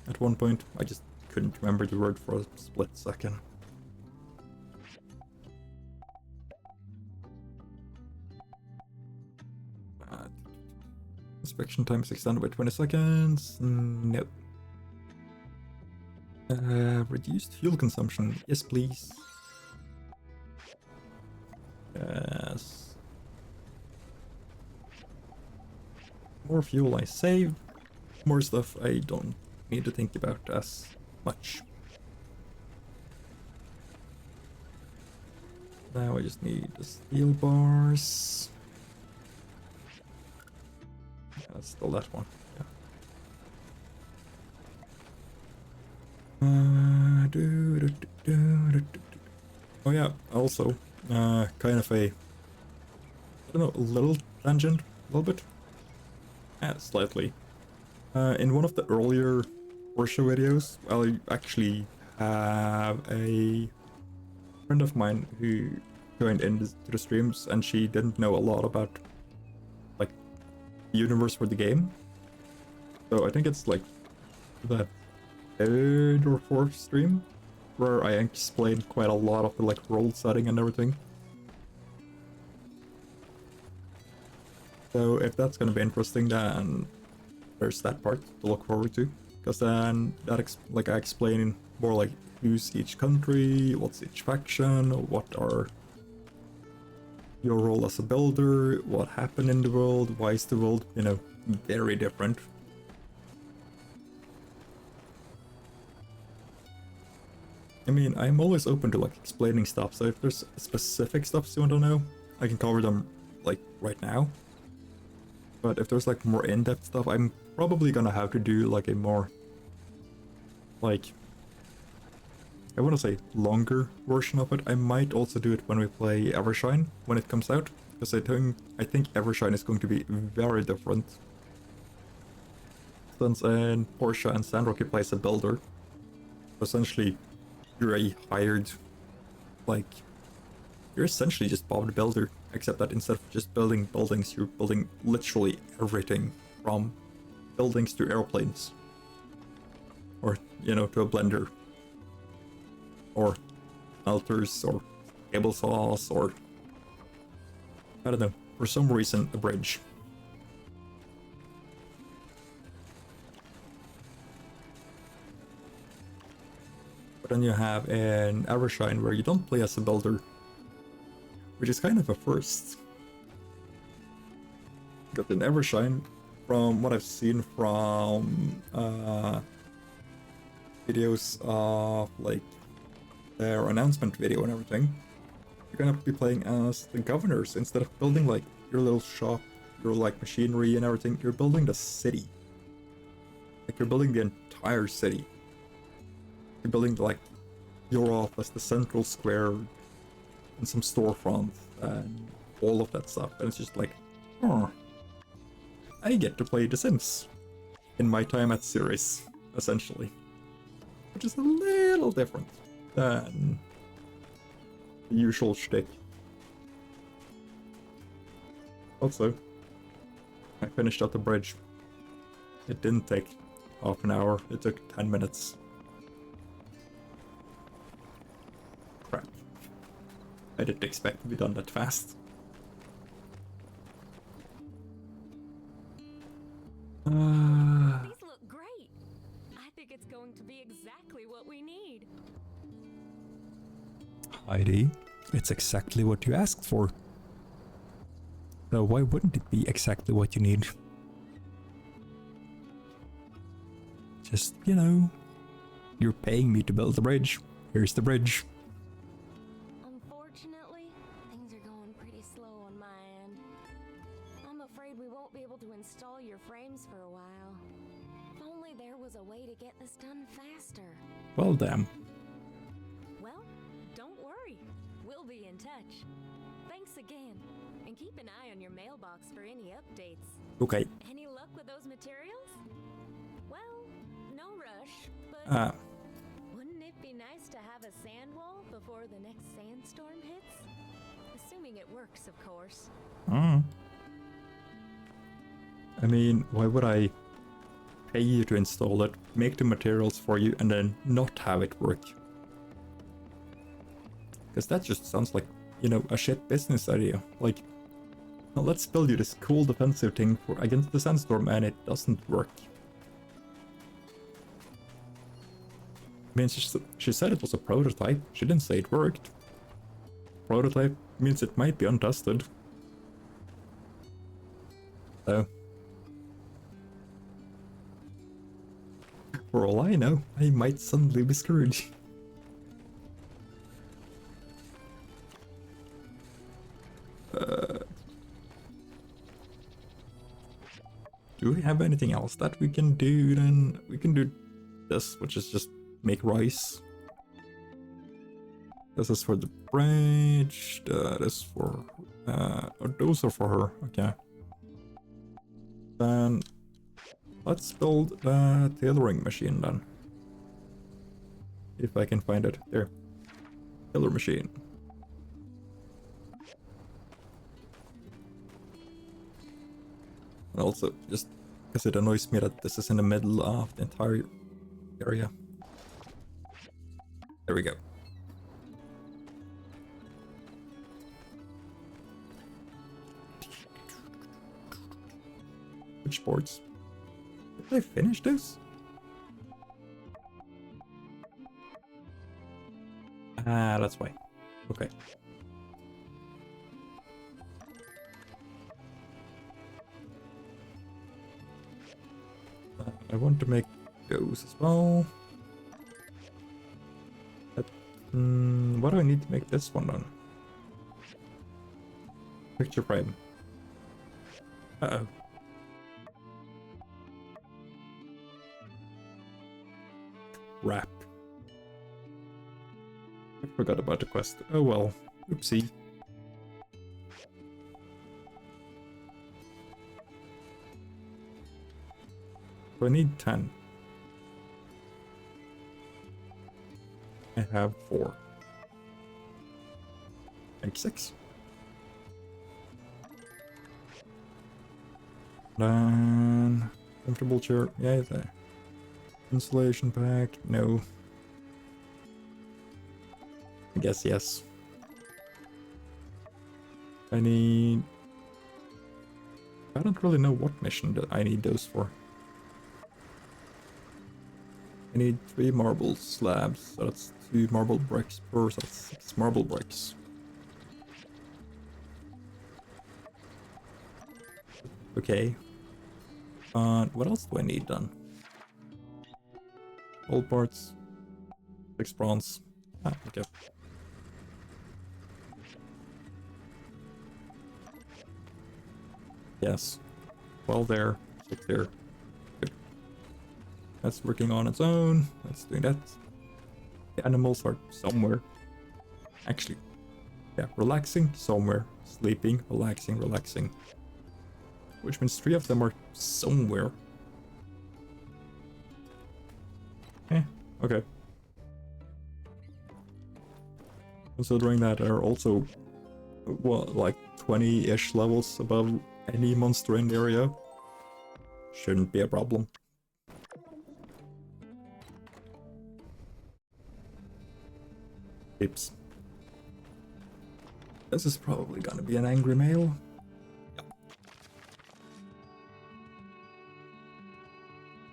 at one point. I just couldn't remember the word for a split second. Inspection time is extended by 20 seconds. No. Reduced fuel consumption. Yes, please. Yes. More fuel I save. More stuff I don't need to think about as much. Now I just need the steel bars. Yeah, that's still that one. Yeah. Oh yeah, also, kind of a, I don't know, a little tangent, a little bit? Yeah, slightly. In one of the earlier Porsche videos, I actually have a friend of mine who joined into the streams, and she didn't know a lot about, like, the universe for the game. So I think it's like the 3rd or 4th stream where I explained quite a lot of the like role setting and everything. So if that's gonna be interesting, then there's that part to look forward to, because then that like I explain more like who's each country, what's each faction, what are your role as a builder, what happened in the world, why is the world, you know, very different. I mean, I'm always open to like explaining stuff, so if there's specific stuff you want to know, I can cover them like right now. But if there's like more in-depth stuff, I'm probably gonna have to do like a more, like, I want to say longer version of it. I might also do it when we play Evershine when it comes out, because I think Evershine is going to be very different. Since in Porsche and Sandrock you play as a builder, essentially you're a hired, like, you're essentially just Bob the Builder, except that instead of just building buildings, you're building literally everything from buildings to airplanes. Or, you know, to a blender. Or smelters, or cable saws, or, I don't know, for some reason, a bridge. But then you have an Evershine where you don't play as a builder, which is kind of a first. Got an Evershine, from what I've seen from videos of like their announcement video and everything, you're gonna be playing as the governors instead of building like your little shop, your like machinery and everything. You're building the city. Like you're building the entire city. You're building like your office, the central square, and some storefront, and all of that stuff. And it's just like, oh, I get to play The Sims in my time at Ceres, essentially. Which is a little different than the usual shtick. Also, I finished up the bridge. It didn't take half an hour, it took 10 minutes. Crap. I didn't expect to be done that fast. These look great. I think it's going to be exactly what we need. Heidi, it's exactly what you asked for. So why wouldn't it be exactly what you need? Just, you know, you're paying me to build the bridge. Here's the bridge. Unfortunately, things are going pretty slow on my end. I'm afraid we won't be able to install your frames for a while. If only there was a way to get this done faster. Well, damn. Well, don't worry. We'll be in touch. Thanks again. And keep an eye on your mailbox for any updates. Okay. Any luck with those materials? Well, no rush, but wouldn't it be nice to have a sand wall before the next sandstorm hits? Assuming it works, of course. I mean, why would I pay you to install it, make the materials for you, and then not have it work? Because that just sounds like, you know, a shit business idea. Like, well, let's build you this cool defensive thing for against the sandstorm, and it doesn't work. I mean, she said it was a prototype. She didn't say it worked. Prototype means it might be untested. So, for all I know, I might suddenly be screwed. Do we have anything else that we can do then? We can do this, which is just make rice. This is for the bridge, that is for, those are for her, okay. Then, let's build the tailoring machine then. If I can find it, there. Tailor machine. And also, just because it annoys me that this is in the middle of the entire area. There we go. Which boards? Did I finish this? Ah, that's why. Okay. I want to make those as well. What do I need to make this one on? Picture frame. Uh-oh. Crap. I forgot about the quest. Oh well. Oopsie. So I need 10. I have 4. Make 6. Then comfortable chair. Yeah, the insulation pack. No. I guess yes. I need. I don't really know what mission that I need those for. I need 3 marble slabs, so that's 2 marble bricks per, so that's 6 marble bricks. Okay. What else do I need then? Old parts. 6 bronze. Ah, okay. Yes. 12 there, 6 there. Good. That's working on its own. Let's do that. The animals are somewhere. Actually, yeah, relaxing somewhere. Sleeping, relaxing, relaxing. Which means 3 of them are somewhere. Okay. Considering that they're also, what, like 20-ish levels above any monster in the area. Shouldn't be a problem. Oops. This is probably gonna be an angry male. Yep.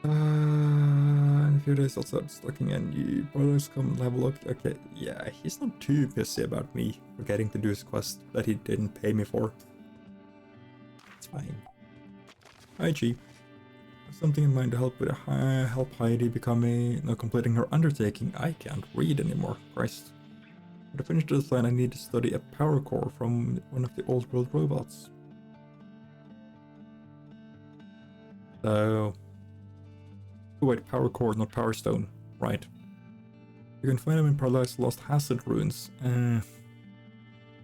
In a few days I'll start looking and you brothers come and have a look. Okay, yeah, he's not too pissy about me forgetting to do his quest that he didn't pay me for. It's fine. Hi, G. Something in mind to help with help Heidi completing her undertaking. I can't read anymore, Christ. To finish the design, I need to study a power core from one of the old world robots. So... Oh wait, power core, not power stone. Right. You can find them in Paralise's Lost Hazard ruins.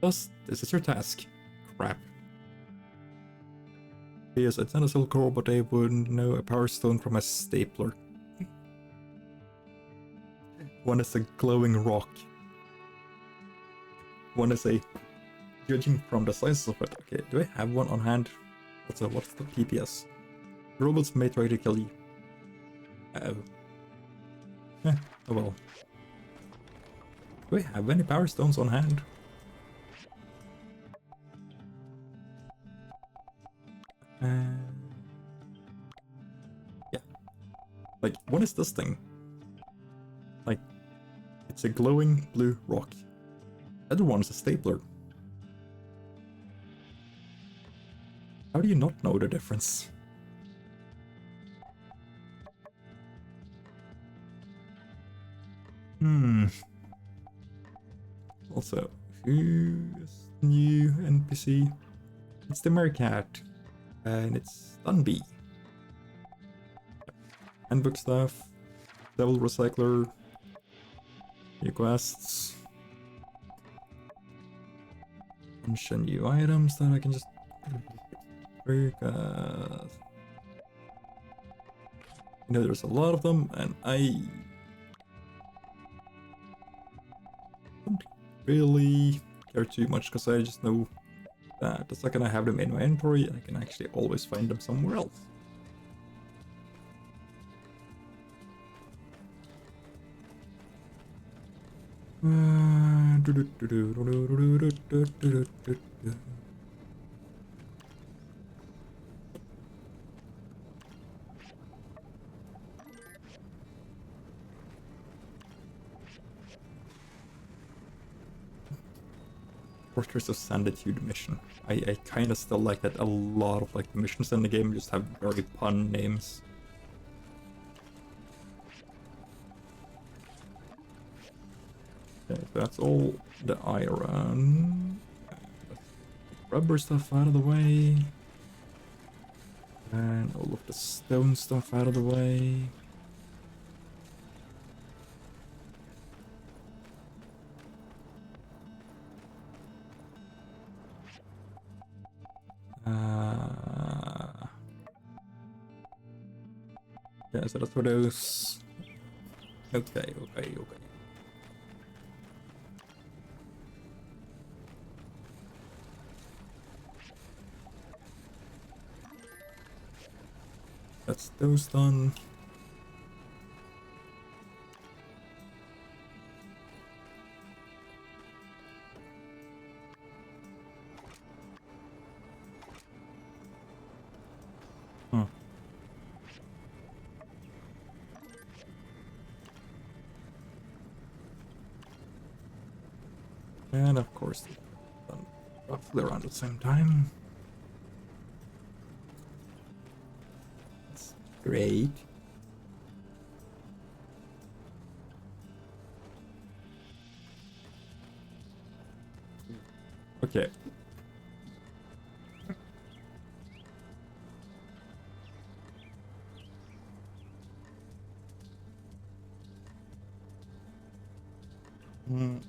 Thus, this is your task. Crap. Yes, it's not a silk core, but I wouldn't know a power stone from a stapler. One is a glowing rock. One is a... Judging from the size of it. Okay, do I have one on hand? What's the PPS? The robots may try to kill you. Oh. Oh well. Do I have any power stones on hand? Yeah. Like, what is this thing? Like, it's a glowing blue rock. The other one is a stapler. How do you not know the difference? Also, who's new NPC? It's the Mercat. And it's Dunby. Handbook stuff. Devil Recycler. New quests. Bunch of new items that I can just... You know, there's a lot of them, and I don't really care too much because I just know that the second I have them in my inventory, I can actually always find them somewhere else. Fortress of Sanditude mission. I kind of still like that. A lot of like the missions in the game just have very pun names. Okay, so that's all the iron. Rubber stuff out of the way. And all of the stone stuff out of the way. Yeah, so that's for those. Okay. That's those done. Huh. And of course, done roughly around the same time. That's great. Okay. Mm.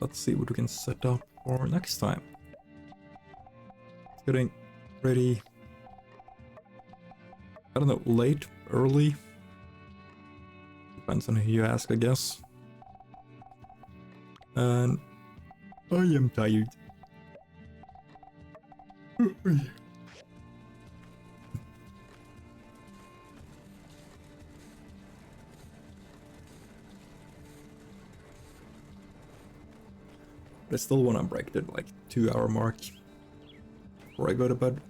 Let's see what we can set up for next time. It's getting pretty, I don't know, late, early. Depends on who you ask, I guess. And I am tired. I still want to break the like 2-hour mark before I go to bed.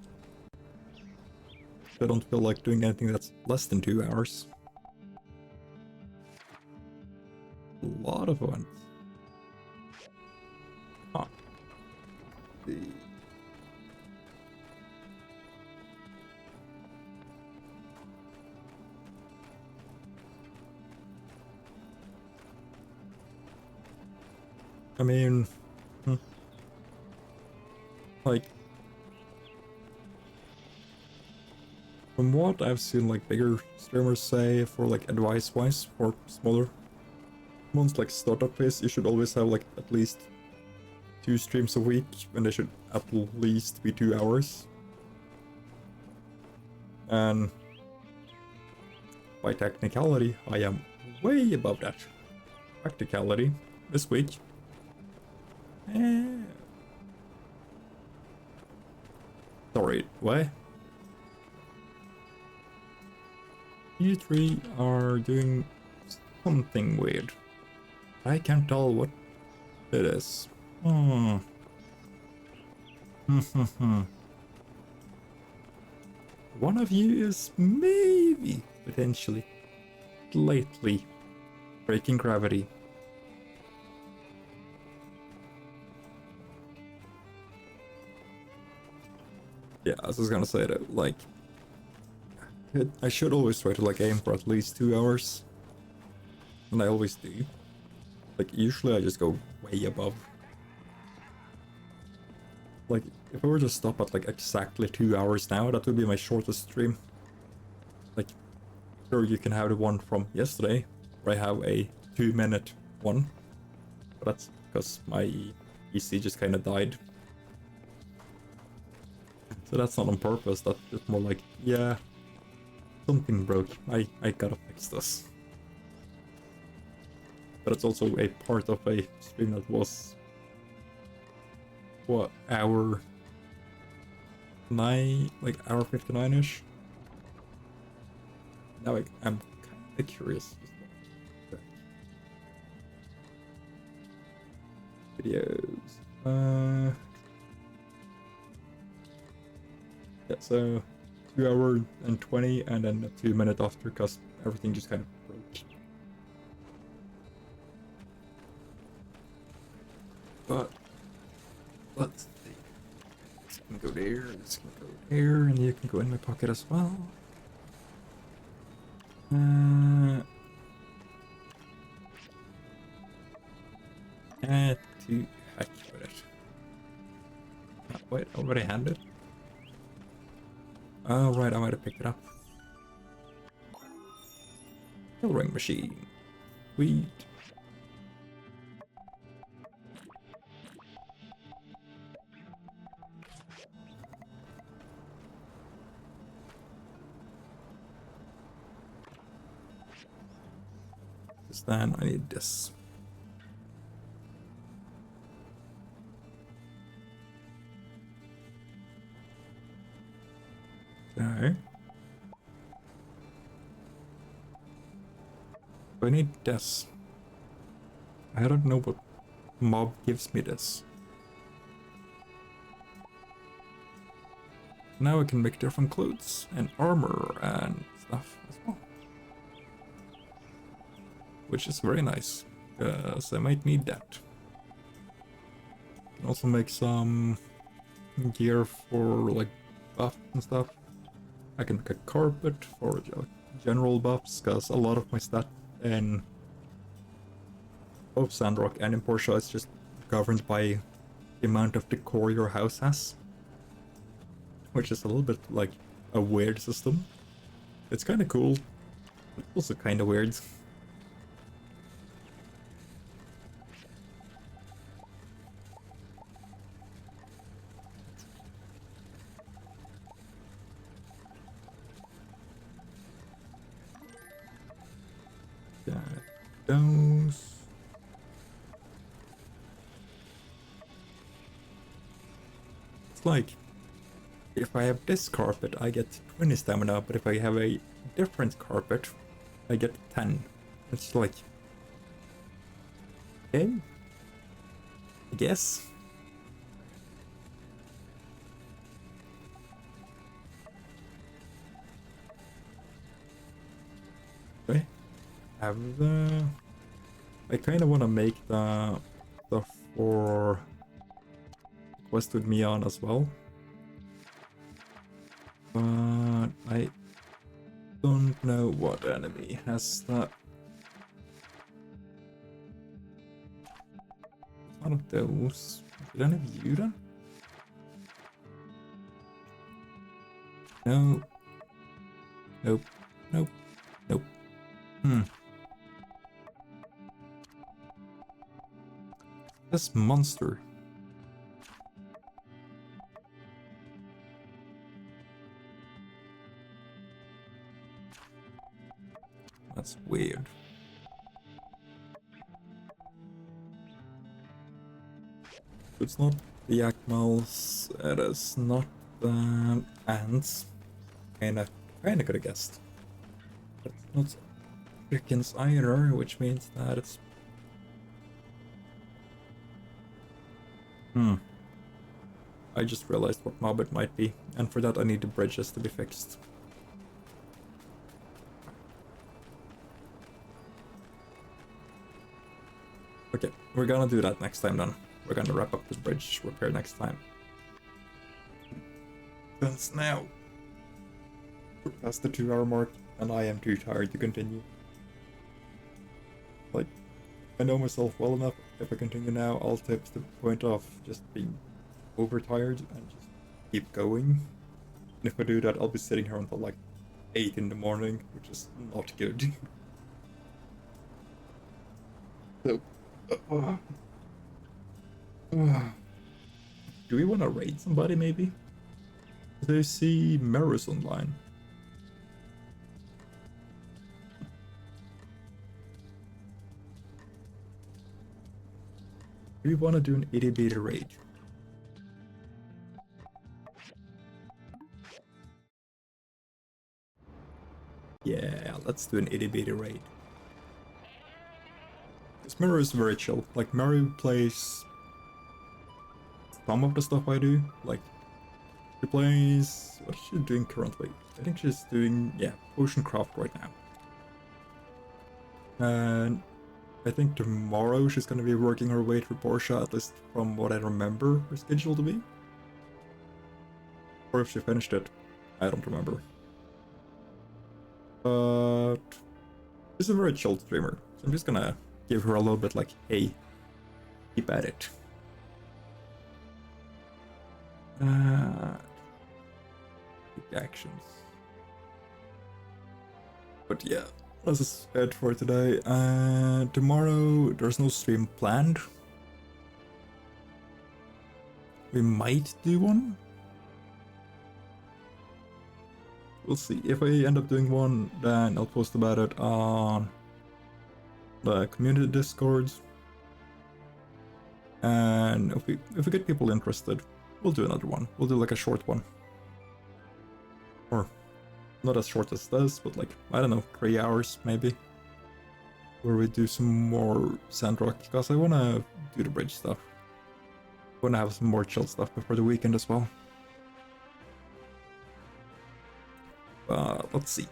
I don't feel like doing anything that's less than 2 hours. A lot of fun. Huh. I mean, like, from what I've seen like bigger streamers say for like advice wise for smaller ones like startup phase, you should always have like at least 2 streams a week and they should at least be 2 hours. And by technicality, I am way above that. Practicality this week. Sorry, what? You three are doing something weird. I can't tell what it is. One of you is maybe, potentially, slightly breaking gravity. Yeah, I was just gonna say that, like, I should always try to, like, aim for at least 2 hours. And I always do. Like, usually I just go way above. Like, if I were to stop at, like, exactly 2 hours now, that would be my shortest stream. Like, sure, you can have the one from yesterday, where I have a 2-minute one. But that's because my PC just kind of died. So that's not on purpose, that's just more like, yeah, something broke, I gotta fix this. But it's also a part of a stream that was, what, hour 9, like hour 59-ish? Now I'm kinda curious. Videos, yeah, so 2 hour and 20 and then a 2-minute after because everything just kind of broke. But let's see. This can go there, this can go there, and you can go in my pocket as well. To heck with it. Wait, already handed? Oh, right, I might have picked it up. Coloring machine. Sweet. Because then I need this. Okay. I need this. I don't know what mob gives me this. Now I can make different clothes and armor and stuff as well. Which is very nice, because I might need that. Can also make some gear for like buff and stuff. I can make a carpet for general buffs, because a lot of my stat in both Sandrock and in Porsche is just governed by the amount of decor your house has, which is a little bit like a weird system. It's kind of cool, but also kind of weird. Those. It's like, if I have this carpet, I get 20 stamina, but if I have a different carpet, I get 10. It's like, okay, I guess. Okay, have the... I kind of want to make the stuff for Quest with me on as well. But I don't know what enemy has that. One of those. Did any of you then? No. Nope. Nope. Nope. This monster. That's weird. It's not the Yakmals, it is not the ants. And I kinda could have guessed. But it's not chickens either, which means that it's... I just realized what mob it might be, and for that I need the bridges to be fixed. Okay, we're gonna do that next time then. We're gonna wrap up this bridge repair next time. Because now we're past the 2-hour mark and I am too tired to continue. Like, I know myself well enough. If I continue now, I'll tip to the point of just being overtired and just keep going. And if I do that, I'll be sitting here until like 8 in the morning, which is not good. So, do we want to raid somebody maybe? Do I see mirrors online? Do we want to do an itty bitty raid? Yeah, let's do an itty bitty raid. This mirror is very chill. Like, Mary plays some of the stuff I do. Like, she plays... What is she doing currently? I think she's doing, yeah, potion craft right now. And I think tomorrow she's gonna be working her way through Porsche, at least from what I remember her schedule to be. Or if she finished it, I don't remember. But she's a very chilled streamer, so I'm just gonna give her a little bit like, hey, keep at it. Actions. But yeah, this is it for today. Tomorrow there's no stream planned. We might do one. We'll see. If I end up doing one, then I'll post about it on the community discords. And if we get people interested, we'll do another one. We'll do like a short one. Or not as short as this, but like, I don't know, 3 hours maybe. Where we do some more Sandrock, because I want to do the bridge stuff. I want to have some more chill stuff before the weekend as well. Let's see.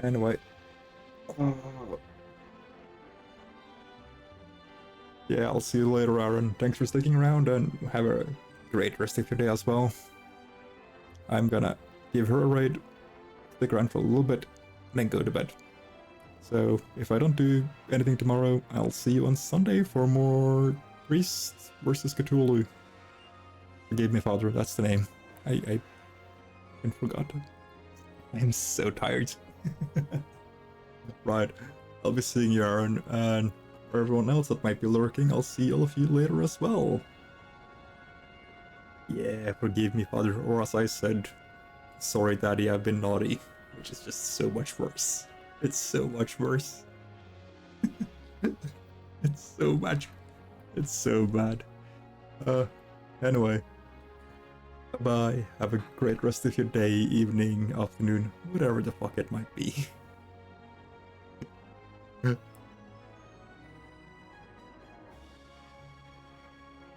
Anyway. Yeah, I'll see you later, Aaron. Thanks for sticking around and have a great rest of your day as well. I'm gonna give her a raid to the ground for a little bit, then go to bed. So if I don't do anything tomorrow, I'll see you on Sunday for more Priests versus Cthulhu. Forgive me, Father, that's the name. I forgot. I am so tired. Right, I'll be seeing you, Aaron, and for everyone else that might be lurking, I'll see all of you later as well. Yeah, forgive me, Father, or as I said, sorry, Daddy, I've been naughty, which is just so much worse. It's so much worse. It's so much. It's so bad. Anyway. Bye. Have a great rest of your day, evening, afternoon, whatever the fuck it might be.